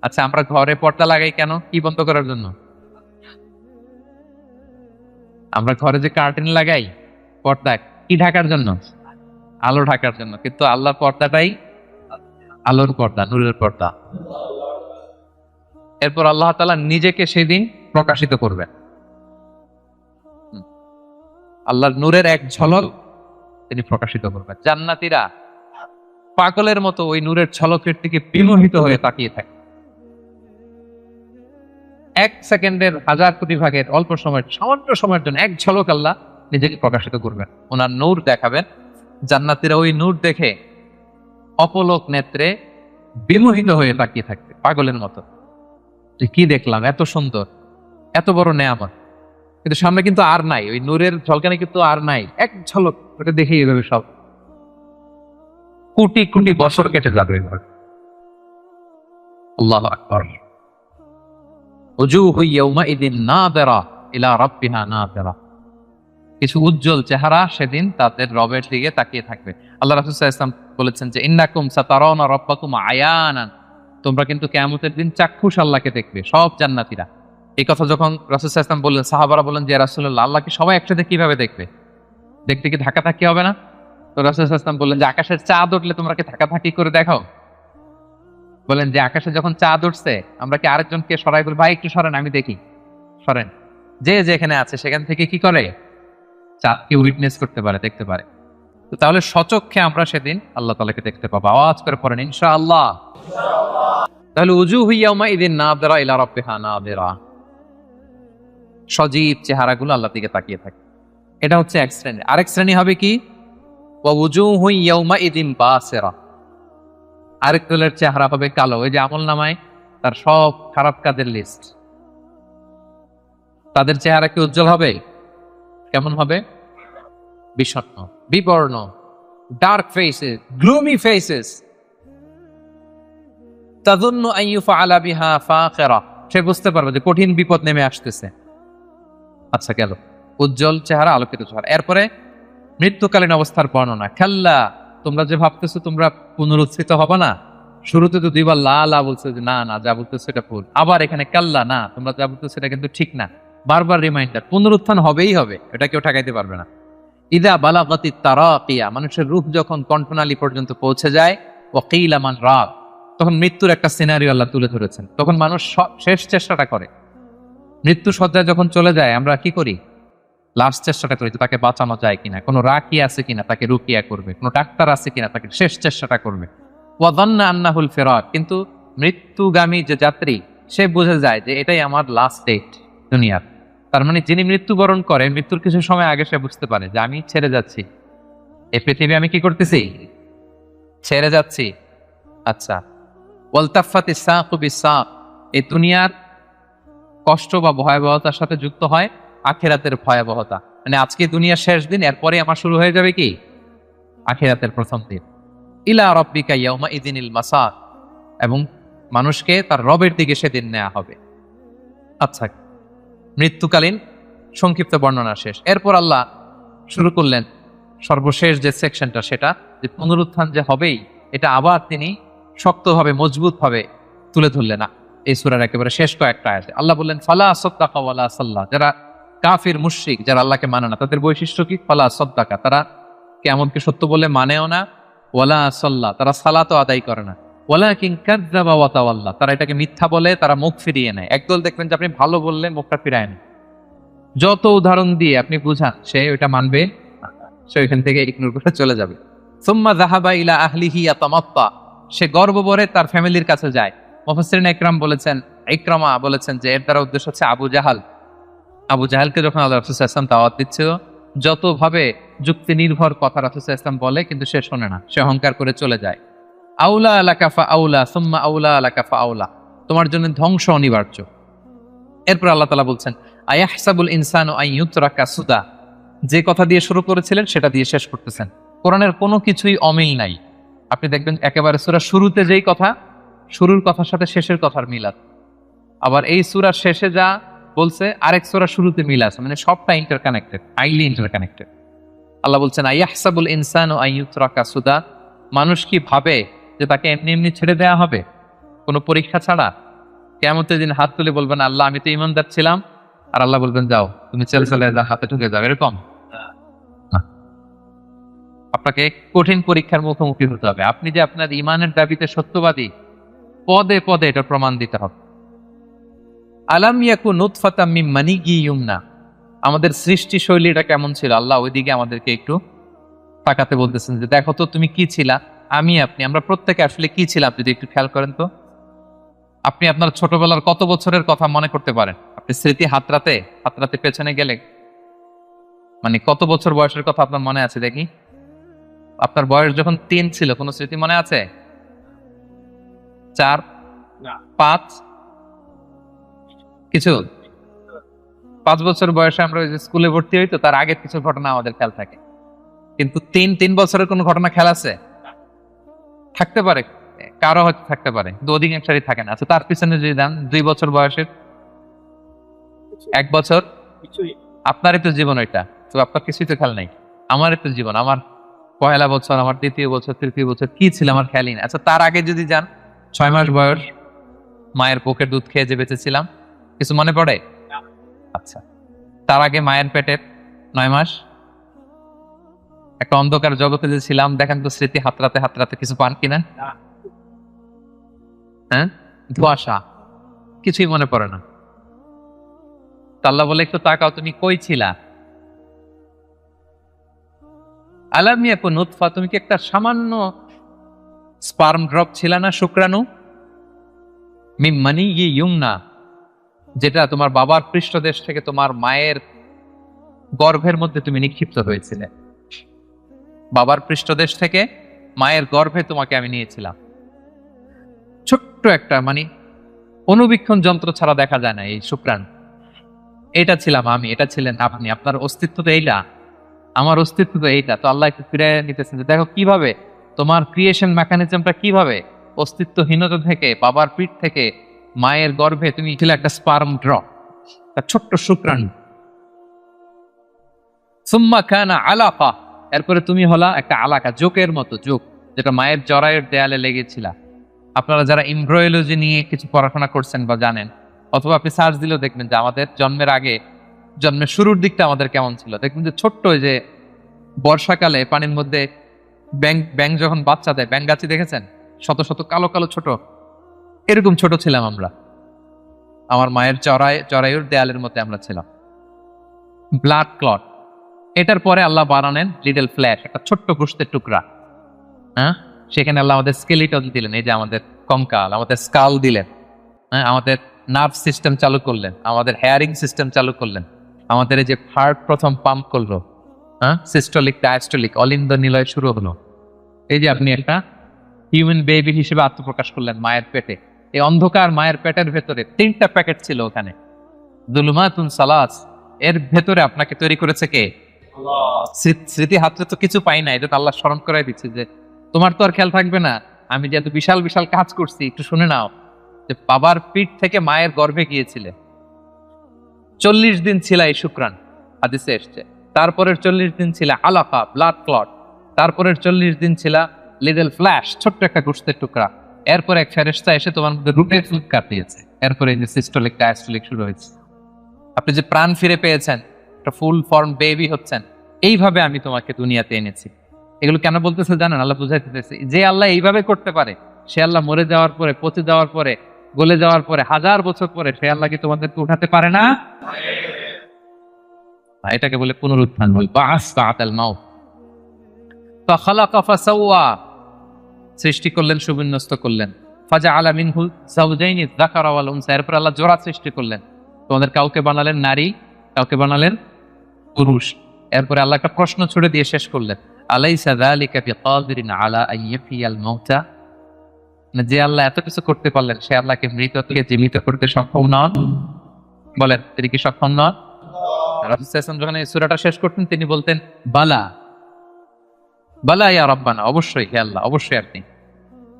আচ্ছা, আমরা ঘরে পর্দা লাগাই কেন? কি বন্ধ করার জন্য? আমরা ঘরে যে কার্টেন লাগাই, পর্দা কি ঢাকার জন্য? আলো ঢাকার জন্য। কিন্তু আল্লাহর পর্দাটাই আলোর পর্দা, নূরের পর্দা। এরপর আল্লাহ তাআলা নিজেকে সেদিন প্রকাশিত করবেন। আল্লাহর নূরের এক ঝলক তিনি প্রকাশিত করবেন। জান্নাতীরা পাগলের মতো ওই নূরের ঝলকের দিকে বিমোহিত হয়ে তাকিয়ে থাকে। 1 সেকেন্ডের 1000 কোটি ভাগের অল্প সময়ের, সামান্য সময়ের জন্য এক ঝলক আল্লাহ নিজেকে প্রকাশিত করবেন, ওনার নূর দেখাবেন। জান্নাতীরা ওই নূর দেখে অপলক নেত্রে বিমোহিত হয়ে তাকিয়ে থাকবে পাগলের মতো। কি দেখলাম, এত সুন্দর, এত বড় নেয়ামত, কিন্তু সামনে কিন্তু আর নাই, ওই নূরের ঝলকানি কিন্তু আর নাই। এক ঝলক ওটা দেখেই যাবে সব, কোটি কোটি বছর কেটে যাবে। আল্লাহু আকবার। উজুহু ইয়াউমাইযিন নাযিরা ইলা রাব্বিহা নাযিরা, কিছু উজ্জ্বল চেহারা সেদিন তাদের রবের দিকে তাকিয়ে থাকবে। আল্লাহ রাসূল সাল্লাল্লাহু আলাইহি ওয়াসাল্লাম বলেছেন যে ইন্নাকুম সাতারাউনা রাব্বাকুম আয়ানান, তোমরা কিন্তু কিয়ামতের দিন চাক্ষুষ আল্লাহকে দেখবে, সব জান্নাতীরা। এই কথা যখন রাসূল সাল্লাল্লাহু আলাইহি ওয়াসাল্লাম বললেন, সাহাবারা বলেন যে ইয়া রাসূলুল্লাহ, আল্লাহকে সবাই একসাথে কিভাবে দেখবে? দেখতে কি ধাক্কাধাক্কি হবে না? তো রাসূল সাল্লাল্লাহু আলাইহি ওয়াসাল্লাম বললেন যে আকাশের চাঁদ উঠলে তোমরা কি ধাক্কাধাক্কি করে দেখাও? বলেন যে আকাশে যখন চাঁদ উঠছে আমরা কি আরেকজনকে সরাই বলি ভাই একটু সরেন আমি দেখি, সরেন। যে যেখানে আছে সেখান থেকে কি করে চাঁদকে উইটনেস করতে পারে, দেখতে পারে। তো তাহলে সচক্ষে আমরা সেদিন আল্লাহ তাআলাকে দেখতে পাবো। আওয়াজ করে পড়েন ইনশাআল্লাহ। তাহলে উজুহু ইয়াউমা ইদিন নাযিরা ইলা রাব্বিহা নাযিরা, সজীব চেহারাগুলো আল্লাহর দিকে তাকিয়ে থাকে। এটা হচ্ছে এক শ্রেণী। আরেক শ্রেণী হবে কি ওয়া উজুহু ইয়াউমা ইদিন বাসিরা, আরেক দলের চেহারা হবে কালো। ওই যে আমলনামায় তার সব খারাপ কাজের লিস্ট, তাদের চেহারা কি উজ্জ্বল হবে? কেমন হবে? বিষণ্ণ, বিবর্ণ, ডার্ক ফেসেস, গ্লুমি ফেসেস। তাযুন্নু আন ইউফআলা বিহা ফাকিরা, সে বুঝতে পারবে যে কঠিন বিপদ নেমে আসতেছে। আচ্ছা গেল উজ্জ্বল চেহারা, আলোকিত চেহারা। এরপরে মৃত্যুকালীন অবস্থার বর্ণনা। খাল্লা, তোমরা যে ভাবতেছো তোমরা পুনরুত্থিত হবে না, শুরুতে তো দুইবার লা লা বলছে যে না না যা বলতেছো এটা ভুল, আবার এখানে কাল্লা না তোমরা যা বলতেছো এটা কিন্তু ঠিক না, বারবার রিমাইন্ডার, পুনরুত্থান হবেই হবে, এটা কেউ ঠেকাইতে পারবে না। ইদা বালাগাতিত তারাকিয়া, মানুষের রূহ যখন কণ্ঠনালী পর্যন্ত পৌঁছে যায়, ওয়াকিলা মান রাগ, তখন মৃত্যুর একটা সিনারিও আল্লাহ তুলে ধরেছেন। তখন মানুষ শেষ চেষ্টাটা করে, মৃত্যু সজ্জায় যখন চলে যায় আমরা কি করি? লাস্ট চেষ্টাটা করি তাকে বাঁচানো যায় কিনা, কোনো রাকি আছে কিনা তাকে রুকিয়া করবে, কোনো ডাক্তার আছে কিনা তাকে শেষ চেষ্টাটা করবে। ওয়াযান্না আন্নাহুল ফিরাক, কিন্তু মৃত্যুগামী যে যাত্রী সে বুঝে যায় যে এটাই আমার লাস্ট ডেট দুনিয়ার। তার মানে যিনি মৃত্যুবরণ করে মৃত্যুর কিছু সময় আগে সে বুঝতে পারে যে আমি ছেড়ে যাচ্ছি এই পৃথিবী, আমি কি করতেছি? ছেড়ে যাচ্ছি। আচ্ছা, ওয়ালতাফাতিস সাকু বিসাক, এই দুনিয়ার কষ্ট বা ভয়াবহতার সাথে যুক্ত হয় আখিরাতের ভয়াবহতা। মানে আজকে দুনিয়ার শেষ দিন, এরপরে আমার শুরু হয়ে যাবে কি আখিরাতের প্রথম দিন। ইলা রাব্বিকা ইয়াউমা ইযিনিল মাসাক, এবং মানুষকে তার রবের দিকে সেদিন নেওয়া হবে। আচ্ছা, মৃত্যুকালীন সংক্ষিপ্ত বর্ণনা শেষ। এরপর আল্লাহ শুরু করলেন সর্বশেষ যে সেকশনটা, সেটা যে পুনরুত্থান যে হবেই, এটা আবার তিনি শক্তভাবে মজবুতভাবে তুলে ধরলেন না এই সূরার একেবারে শেষ কয়েকটা আয়াতে। আল্লাহ বললেন ফালা সাদ্দাকা ওয়ালা সাল্লা, যারা কাফির মুশরিক, যারা আল্লাহকে মানে না, তাদের বৈশিষ্ট্য কি? ফালা সাদ্দাকা, তারা কিয়ামতকে সত্য বলে মানেও না, ওয়ালা সাল্লা, তারা সালাতও আদায় করে না, ওয়ালাকিন কাযযাবা ওয়া তাওয়াল্লা, তারা এটাকে মিথ্যা বলে, তারা মুখ ফিরিয়ে নেয়। একদল দেখবেন যে আপনি ভালো বললে মুখটা ফিরায় নেয়, যত উদাহরণ দিয়ে আপনি বুঝান সে ওইটা মানবে না, সে ওইখান থেকে ইগনোর করে চলে যাবে। সুম্মা যাহাবা ইলা আহলিহি ইয়াতামাত্তা, সে গর্বভরে তার ফ্যামিলির কাছে যায়। মুফাসসিরিন ইকরাম বলেছেন, ইকরামা বলেছেন যে এর দ্বারা উদ্দেশ্য হচ্ছে আবু জাহাল। আবু জাহালকে যখন আল্লাহ রাসূল সাল্লাল্লাহু আলাইহি ওয়াসাল্লাম দাওয়াত দিচ্ছিল, যতভাবে যুক্তি নির্ভর কথা রাসূল সাল্লাল্লাহু আলাইহি ওয়াসাল্লাম বলে কিন্তু সে শোনে না, সে অহংকার করে চলে যায়। আউলা লাকা ফা আউলা সুম্মা আউলা লাকা ফা আউলা, তোমার জন্য ধ্বংস অনিবার্য। এরপর আল্লাহ তাআলা বলছেন আয়াহসাবুল ইনসানু আন ইউতরাকা সুদা, যে কথা দিয়ে শুরু করেছিলেন সেটা দিয়ে শেষ করতেছেন। কোরআনের কোনো কিছুই অমিল নাই। আপনি দেখবেন একেবারে সূরা শুরুতে যেই কথা, শুরুর কথার সাথে শেষের কথার মিল আছে, আবার এই সূরার শেষে যা বলছে আরেক সূরা শুরুতে মিল আছে, মানে সবটা ইন্টারকানেক্টেড, হাইলি ইন্টারকানেক্টেড। আল্লাহ বলছেন আয়াহসাবুল ইনসানু আন ইউতরাকা সুদা, মানুষ কি ভাবে যে তাকে এমনি এমনি ছেড়ে দেওয়া হবে কোনো পরীক্ষা ছাড়া? কিয়ামতের দিন হাত তুলে বলবেন আল্লাহ আমি তো ঈমানদার ছিলাম, আর আল্লাহ বলবেন যাও তুমি চলে যা, হাতে ঢুকে যাও, এরকম না। আপনাকে কঠিন পরীক্ষার মুখোমুখি হতে হবে। আপনি যে আপনার ঈমানের দাবিতে সত্যবাদী, পদে পদে এটা প্রমাণ দিতে হবে। আলাম ইয়াকু নুতফাতাম মিন মানিয়্যি ইউমনা, আমাদের সৃষ্টি শৈলীটা কেমন ছিল? আল্লাহ ওইদিকে আমাদেরকে একটু তাকাতে বলতেছেন যে দেখো তো তুমি কি ছিলা, আমি আপনি আমরা প্রত্যেকে আসলে কি ছিলাম যদি একটু খেয়াল করেন তো। আপনি আপনার ছোটবেলার কত বছরের কথা মনে করতে পারেন? আপনি স্মৃতি হাতরাতে পেছনে গেলে মানে কত বছর বয়সের কথা আপনার মনে আছে দেখি? আপনার বয়স যখন 3 ছিল কোনো স্মৃতি মনে আছে? 4, 5 কিছু? 5 বছর বয়সে আমরা ওই যে স্কুলে ভর্তি হই, তো তার আগের কিছু ঘটনা আমাদের খেয়াল থাকে, কিন্তু 3 বছরের কোনো ঘটনা খেয়াল আছে? থাকতে পারে, কারো হয়তো থাকতে পারে, কিন্তু অধিকাংশেরই থাকে না। আচ্ছা তার পিছনে যদি যান 2 বছর বয়সের, 1 বছর, আপনারই তো জীবন ওইটা, তো আপনার কিছুই তো খেয়াল নাই। আমারই তো জীবন, আমার পহেলা বছর, আমার 2য় বছর, 3য় বছর কি ছিল আমার খেয়ালই না। আচ্ছা তার আগে যদি যান 6 মাস বয়স, মায়ের বুকের দুধ খেয়ে যে বেঁচেছিলাম, কিছু মনে পড়ে? আচ্ছা তার আগে মায়ের পেটের 9 মাস, একটা অন্ধকার জগতে যে ছিলাম, দেখেন তো স্মৃতি হাতরাতে হাতরাতে কিছু পান কিনা? হ্যাঁ, ধোঁয়াশা, কিছুই মনে পড়ে না। তো আল্লাহ বলে একটু তাকাও, তুমি কই ছিলা? আলাম ইয়াকুন নুতফা, তুমি কি একটা সামান্য স্পার্ম ড্রপ ছিল না, শুক্রাণু? মিম মানি ইউমনা, যেটা তোমার বাবার পৃষ্ঠদেশ থেকে তোমার মায়ের গর্ভের মধ্যে তুমি নিক্ষিপ্ত হয়েছিলে। বাবার পৃষ্ঠদেশ থেকে মায়ের গর্ভে তোমাকে আমি নিয়েছিলাম। ছোট্ট একটা মানে অনুবীক্ষণ যন্ত্র ছাড়া দেখা যায় না এই শুক্রাণু। এটা ছিলাম আমি, এটা ছিলেন আপনি, আপনার অস্তিত্ব তো এইটা, আমার অস্তিত্ব তো এইটা। তো আল্লাহ একটু ফিরে নিতেছেন যে দেখো কিভাবে তোমার ক্রিয়েশন মেকানিজমটা, কিভাবে অস্তিত্বহীনতা থেকে বাবার পিঠ থেকে মায়ের গর্ভে তুমি ছিল একটা স্পার্ম ড্রপ, একটা ছোট্ট শুক্রাণু। সুম্মা কানা আলাকা, এরপরে তুমি হলা একটা আলাকা, জোকের মতো, জোক যেটা মায়ের জরায়ের দেয়ালে লেগেছিল। আপনারা যারা এমব্রয়োলজি নিয়ে কিছু পড়াশোনা করছেন বা জানেন, অথবা আপনি সার্চ দিলেও দেখবেন যে আমাদের জন্মের আগে, জন্মের শুরুর দিকটা আমাদের কেমন ছিল। দেখবেন যে ছোট্ট, ওই যে বর্ষাকালে পানির মধ্যে ব্যাং ব্যাং যখন বাচ্চা দেয়, ব্যাঙ্গাচি দেখেছেন, শত শত কালো কালো ছোট, এরকম ছোট ছিলাম আমরা। আমার মায়ের জরায়ুর দেয়ালের মধ্যে আমরা ছিলাম। ব্লাড ক্লট, এটার পরে আল্লাহ বানানেন লিটল ফ্ল্যাশ, একটা ছোট্ট গোশতের টুকরা। হ্যাঁ, সেখানে আল্লাহ আমাদের স্কেলিটন দিলেন, এই যে আমাদের কঙ্কাল, আমাদের স্কাল দিলেন। হ্যাঁ, আমাদের নার্ভ সিস্টেম চালু করলেন, আমাদের হেয়ারিং সিস্টেম চালু করলেন, আমাদের এই যে হার্ট প্রথম পাম্প করলো, হ্যাঁ, সিস্টোলিক ডায়াস্টোলিক অলিন্দ নিলয় শুরু হলো। এই যে আপনি একটা হিউম্যান বেবি হিসেবে আত্মপ্রকাশ করলেন মায়ের পেটে। এই অন্ধকার মায়ের পেটের ভেতরে 3টা প্যাকেট ছিল ওখানে, যুলুমাতুন সালাস, এর ভেতরে আপনাকে তৈরি করেছে কে? স্মৃতি হাতে তো কিছু পাই না, এটা তো আল্লাহ স্মরণ করাই দিচ্ছে যে তোমার তো আর খেয়াল থাকবে না, আমি যে এত বিশাল বিশাল কাজ করছি, একটু শুনে নাও। যে বাবার পিঠ থেকে মায়ের গর্ভে গিয়েছিলে, 40 দিন ছিল এই শুক্রাণ, হাদিসে এসছে। তারপরের 40 দিন ছিল আলাকা, ব্লাড ক্লট। তারপরের 40 দিন ছিল লিটল ফ্ল্যাশ, ছোট্ট একটা গোশতের টুকরা। এরপর এক ফেরেশতা এসে তোমার মধ্যে রুটের ফুল কাটিয়েছে। এরপরে এই যে সিস্টোলিক ডায়াস্টোলিক শুরু হয়েছে। আপনি যে প্রাণ ফিরে পেয়েছেন, একটা ফুল ফর্ম বেবি হচ্ছেন, এইভাবে আমি তোমাকে দুনিয়াতে এনেছি। এগুলো কেন বলতেছে জানেন? আল্লাহ বুঝাইতেছে যে আল্লাহ এইভাবে করতে পারে, সে আল্লাহ মরে যাওয়ার পরে, পচে যাওয়ার পরে, গলে যাওয়ার পরে, 1000 বছর পরে সে আল্লাহ কি তোমাদেরকে উঠাতে পারে না? এটাকে বলে পুনরুত্থান, বল বাস বাআতাল মাউত। ফাখালাকা ফাসাওয়া, সৃষ্টি করলেন, সুবিন্যস্ত করলেন। ফাজআলা মিনহু যাওজাইনি যাকারা ওয়াল উনসা, এরপর আল্লাহ জোড়া সৃষ্টি করলেন। তোমাদের কাউকে বানালেন নারী, কাউকে বানালেন পুরুষ। এরপরে আল্লাহ একটা প্রশ্ন ছুড়ে দিয়ে শেষ করলেন, আলাইসা যালিকা বিকাদিরিন আলা আন ইহইয়াল মাউতা, যে আল্লাহ এত কিছু করতে পারলেন, সে আল্লাহকে মৃত থেকে জীবিত করতে সক্ষম নন? বলেন, তিনি কি সক্ষম নন? রাসূল সাল্লাল্লাহু আলাইহি ওয়াসাল্লাম যখন এই সূরাটা শেষ করতেন, তিনি বলতেন বালা বালা ইয়া রাব্বানা, অবশ্যই হে আল্লাহ, অবশ্যই আপনি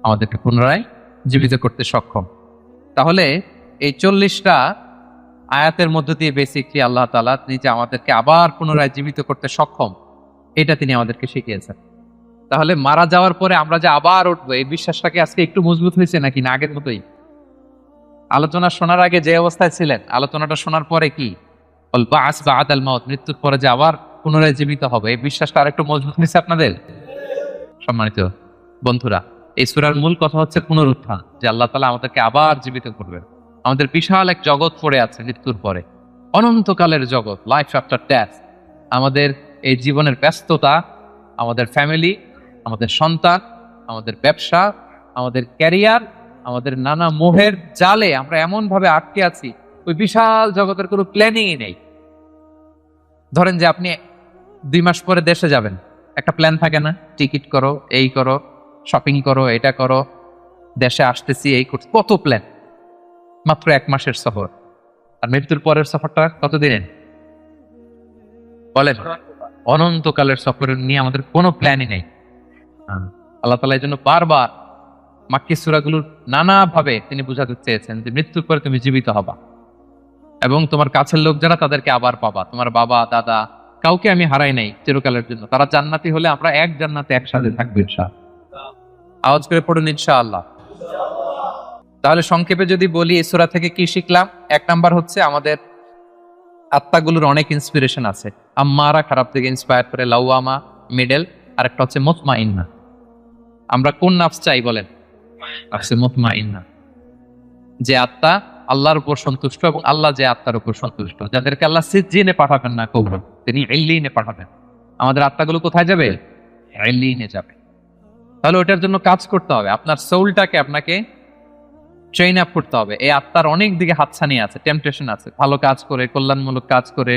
আমাদেরকে পুনরায় জীবিত করতে সক্ষম। তাহলে এই 40টা আয়াতের মধ্য দিয়ে বেসিকলি আল্লাহ তাআলা নিজে আমাদেরকে আবার পুনরায় জীবিত করতে সক্ষম, এটা তিনি আমাদেরকে শিখিয়েছেন। তাহলে মারা যাওয়ার পরে আমরা যে আবার উঠবো, এই বিশ্বাসটাকে আজকে একটু মজবুত হয়েছে নাকি না আগের মতোই? আলোচনা শোনার আগে যে অবস্থায় ছিলেন, আলোচনাটা শোনার পরে কি বল বাস বাআদাল মাউত, মৃত্যুর পরে যে আবার পুনরায় জীবিত হবে, এই বিশ্বাসটা আরেকটু মজবুত হয়েছে আপনাদের? সম্মানিত বন্ধুরা, এই সূরার মূল কথা হচ্ছে পুনরুত্থান, যে আল্লাহ তাআলা আমাদেরকে আবার জীবিত করবেন। আমাদের বিশাল এক জগৎ পড়ে আছে মৃত্যুর পরে, অনন্তকালের জগৎ, লাইফ আফটার ডেথ। আমাদের এই জীবনের ব্যস্ততা, আমাদের ফ্যামিলি, আমাদের সন্তান, আমাদের ব্যবসা, আমাদের ক্যারিয়ার, আমাদের নানা মোহের জালে আমরা এমন ভাবে আটকে আছি, ওই বিশাল জগতের কোনো প্ল্যানিংই নেই। ধরেন যে আপনি 2 মাস পরে দেশে যাবেন, একটা প্ল্যান থাকে না? টিকিট করো, এই করো, শপিং করো, এটা করো, দেশে আসতেছি, এই করছি, কত প্ল্যান। মাত্র 1 মাসের সফর। আর মৃত্যুর পরের সফরটা কত দিনের? বলেন, অনন্তকালের সফরের নিয়ে আমাদের কোনো প্ল্যানই নেই। আল্লাহ তাআলা এই জন্য বারবার মাক্কি সূরাগুলোর নানাভাবে তিনি বুঝাতে চেয়েছেন যে মৃত্যুর পরে তুমি জীবিত হবা, এবং তোমার কাছের লোক যারা, তাদেরকে আবার পাবা। তোমার বাবা, দাদা, কাউকে আমি হারাই নাই চিরকালের জন্য। তারা জান্নাতি হলে আমরা এক জান্নাতে একসাথে থাকবো ইনশাআল্লাহ। আওয়াজ করে পড়ুন ইনশাআল্লাহ। তাহলে সংক্ষেপে যদি বলি এই সূরা থেকে কি শিখলাম? 1 নাম্বার হচ্ছে আমাদের আত্মাগুলোর অনেক ইন্সপিরেশন আছে। আম্মারা, খারাপ থেকে ইন্সপায়ার করে, লাওয়ামা মিডল, আর একটা হচ্ছে মুতমাইন্না। আমরা কোন নাফস চাই বলেন? নাফসে মুতমাইন্না, যে আত্মা আল্লাহর উপর সন্তুষ্ট এবং আল্লাহ যে আত্মার উপর সন্তুষ্ট, যাদেরকে আল্লাহ সিজ্জিনে পাঠাবেন না কবর, তিনি ইল্লিনে পাঠাবেন। আমাদের আত্মাগুলো কোথায় যাবে? ইল্লিনে যাবে। তাহলে ওটার জন্য কাজ করতে হবে, আপনার সোলটাকে আপনাকে ট্রেন আপ করতে হবে। এই আত্মার অনেক দিকে হাতছানি আছে, টেম্পটেশন আছে, ভালো কাজ করে, কল্যাণমূলক কাজ করে,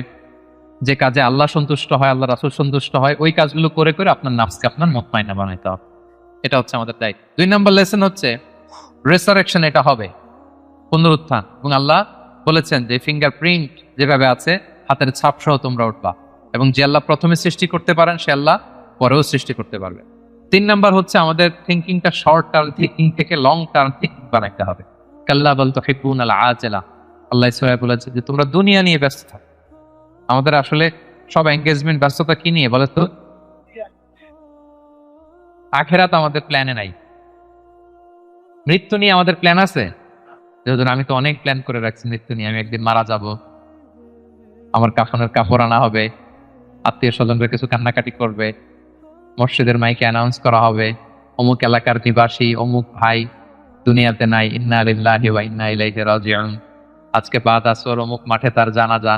যে কাজে আল্লাহ সন্তুষ্ট হয়, আল্লাহ রাসূল সন্তুষ্ট হয়, ওই কাজগুলো করে করে আপনার নাফসকে আপনার মুতমাইন্না বানাইতে হবে। এটা হচ্ছে আমাদের দায়িত্ব। 2 নম্বর লেসন হচ্ছে রেসারেকশন। এটা হবে পুনরুত্থান, এবং আল্লাহ বলেছেন যে ফিঙ্গারপ্রিন্ট যেভাবে আছে হাতের ছাপ সহ তোমরা উঠবা, এবং যে আল্লাহ প্রথমে সৃষ্টি করতে পারেন সে আল্লাহ পরেও সৃষ্টি করতে পারবে। 3 নাম্বার হচ্ছে আমাদের থিঙ্কিংটা শর্ট টার্ম থিঙ্কিং থেকে লং টার্ম থিঙ্কিং বানাইতে হবে। কাল্লা বাল তুহিব্বুনাল আজিলা, আল্লাহ সূরায় বলেছে যে তোমরা দুনিয়া নিয়ে ব্যস্ত থাকো। আমাদের আসলে সব এঙ্গেজমেন্ট, ব্যস্ততা কি নিয়ে বলে তো? আখেরাত আমাদের প্ল্যানে নাই। মৃত্যু নিয়ে আমাদের প্ল্যান আছে? যেহেতু আমি তো অনেক প্ল্যান করে রাখছি মৃত্যু নিয়ে। আমি একদিন মারা যাব, আমার কাফনের কাপড় আনা হবে, আত্মীয় স্বজনরা কিছু কান্নাকাটি করবে, মসজিদের মাইকে অ্যানাউন্স করা হবে অমুক এলাকার নিবাসী অমুক ভাই দুনিয়াতে নাই, ইন্না লিল্লাহি ওয়া ইন্না ইলাইহি রাজিউন, আজকে বাদ আসর অমুক মাঠে তার জানাজা।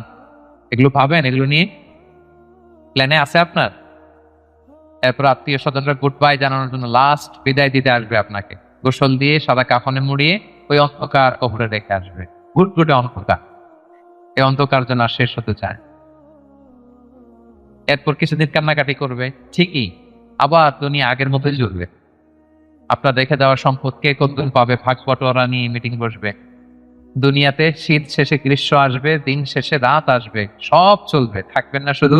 এগুলো ভাবেন? এগুলো নিয়ে প্ল্যানে আছে আপনার? এরপর আত্মীয় স্বজনরা গুড বাই জানানোর জন্য লাস্ট বিদায় দিতে আসবে আপনাকে, গোসল দিয়ে সাদা কাফনে মুড়িয়ে ওই অন্ধকার কবরে রেখে আসবে। ঘুটঘুটে অন্ধকার, এই অন্ধকার যেন আর শেষ হতে চায়। এরপর কিছুদিন কান্নাকাটি করবে, ঠিকই আবার দুনিয়া আগের মতোই চলবে। আপনার রেখে যাওয়ার সম্পদ কে কতদিন পাবে, ভাগ বটোয়ারা নিয়ে মিটিং বসবে। দুনিয়াতে শীত শেষে গ্রীষ্ম আসবে, দিন শেষে রাত আসবে, সব চলবে, থাকবেন না শুধু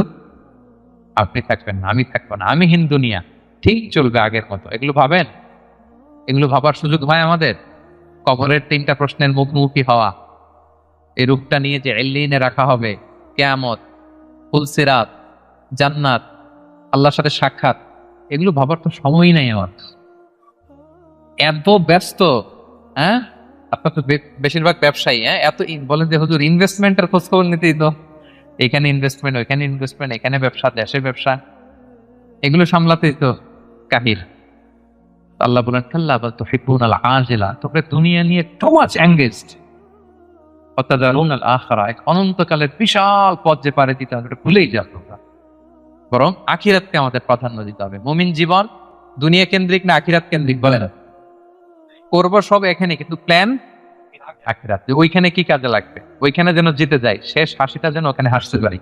আপনি, থাকবেন না আমি, থাকবো না আমিহীন দুনিয়া, ঠিক চলবে আগের মতো। এগুলো ভাবেন? এগুলো ভাবার সুযোগ হয় আমাদের? কবরের 3টা প্রশ্নের মুখোমুখি হওয়া, এই রূপটা নিয়ে যে ইল্লিনে রাখা হবে, কিয়ামত, ফুলসিরাত, জান্নাত, আল্লাহর সাথে সাক্ষাৎ, এগুলো ভাবার তো সময়ই নাই আমার। এত ব্যস্ত, হ্যাঁ? আপনার তো বেশিরভাগ ব্যবসায়ী, হ্যাঁ, এত বলেন যে হুজুর ইনভেস্টমেন্টের খোঁজ খবর নিতেই তো, এখানে ইনভেস্টমেন্ট, ওইখানে ইনভেস্টমেন্ট, এখানে ব্যবসা, দেশে ব্যবসা, এগুলো সামলাতেই তো কাহির। আল্লাহ বলেন কাল্লা বাল তুহিব্বুনাল আজিলা, তোমরা দুনিয়া নিয়ে টু মাচ এনগেজড, ওয়াতাযারুনাল আখিরা, এক অনন্তকালের বিশাল পথ যে পাড়ি দিতে হবে ভুলেই যাও তোমরা, বরং আখিরাতকে আমাদের প্রাধান্য দিতে হবে। মুমিন জীবন দুনিয়া কেন্দ্রিক না আখিরাত কেন্দ্রিক? বলেন। করবো সব এখানে, কিন্তু প্ল্যান আখিরাত। ওইখানে কি কাজে লাগবে, ওইখানে যেন জিতে যায়, শেষ হাসিটা যেন ওখানে হাসতে পারি।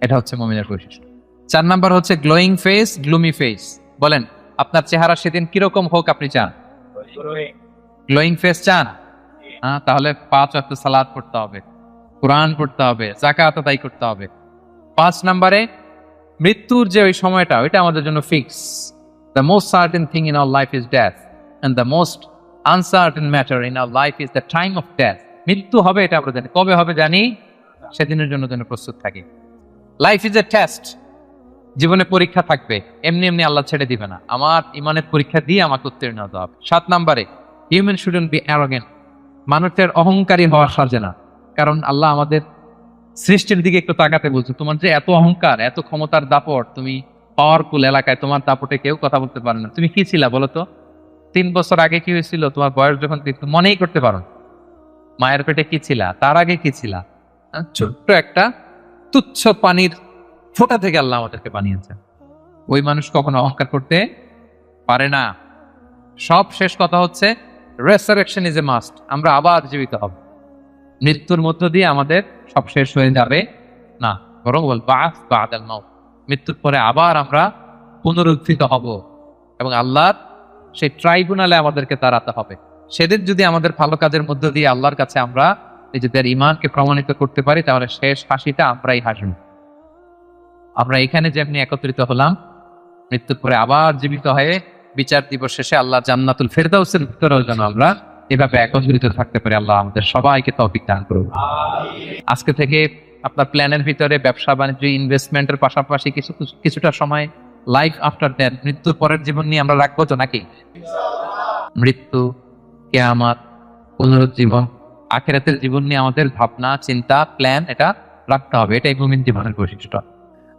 এটা হচ্ছে মুমিনের বৈশিষ্ট্য। 4 নাম্বার হচ্ছে গ্লোয়িং ফেস, গ্লুমি ফেস। বলেন আপনার চেহারা সেদিন কিরকম হোক আপনি চান? গ্লোয়িং ফেস চান? হ্যাঁ, তাহলে 5 ওয়াক্ত সালাত পড়তে হবে, কোরআন পড়তে হবে, যাকাত আদায় করতে হবে। 5 নম্বরে মৃত্যুর যে ওই সময়টা, ওইটা আমাদের জন্য fix. The most certain thing in our life is death, and the most uncertain matter in our life is the time of death. মৃত্যু হবে এটা আমরা জানি, কবে হবে জানি, সেদিনের জন্য যেন প্রস্তুত থাকি। লাইফ ইজ এ টেস্ট, জীবনে পরীক্ষা থাকবে, এমনি এমনি আল্লাহ ছেড়ে দিবে না, আমার ইমানের পরীক্ষা দিয়ে আমাকে উত্তীর্ণ হতে হবে। 7 নম্বরে হিউম্যান শুডন্ট বি অ্যারোগেন্ট, মানুষের অহংকারী হওয়া সাজে না। কারণ আল্লাহ আমাদের সৃষ্টির দিকে একটু তাকাতে বলছে, তোমার যে এত অহংকার, এত ক্ষমতার দাপট, তুমি পাওয়ারফুল এলাকায়, তোমার দাপটে কেউ কথা বলতে পারে না। তুমি কি ছিলা বলো তো? 3 বছর আগে কি হয়েছিল, তোমার বয়স যখন মনেই করতে পারো, মায়ের পেটে কি ছিলা, তার আগে কি ছিলা, ছোট্ট একটা তুচ্ছ পানির ফোঁটা থেকে আল্লাহ আমাদেরকে বানিয়েছে। ওই মানুষ কখনো অহংকার করতে পারে না। সব শেষ কথা হচ্ছে রেসারেকশন ইজ এ মাস্ট। আমরা আবার জীবিত হব, মৃত্যুর মধ্য দিয়ে আমাদের সব শেষ হয়ে যাবে না, বরং বল বাস বাদাল মাউত, মৃত্যুর পরে আবার আমরা পুনরুত্থিত হব এবং আল্লাহর সেই ট্রাইব্যুনালে আমাদেরকে দাঁড়াতে হবে। সেদিন যদি আমাদের ভালো কাজের মধ্য দিয়ে আল্লাহর কাছে আমরা নিজেদের ইমানকে প্রমাণিত করতে পারি, তাহলে শেষ হাসিটা আমরাই হাসব। আমরা এখানে যেমনি একত্রিত হলাম, মৃত্যুর পরে আবার জীবিত হয়ে বিচার দিবস শেষে আল্লাহ জান্নাতুল ফেরদাউসের ভিতরেও যেন আমরা এভাবে একত্রিত থাকতে পারি। আল্লাহ আমাদের সবাইকে তৌফিক দান করুন। আজকে থেকে আপনার প্ল্যানের ভিতরে ব্যবসা বাণিজ্য, ইনভেস্টমেন্টের পাশাপাশি কিছুটা সময় লাইফ আফটার ডেথ, মৃত্যুর পরের জীবন নিয়ে আমরা রাখবো তো নাকি? মৃত্যু, কিয়ামত, পুনরুজ্জীবন, আখিরাতের জীবন নিয়ে আমাদের ভাবনা, চিন্তা, প্ল্যান এটা রাখতে হবে। এটাই মুমিন জীবনের বৈশিষ্ট্য।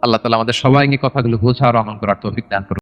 আল্লাহ তাআলা আমাদের সবাইকে কথাগুলো বোঝার আমল করার তৌফিক দান করুন।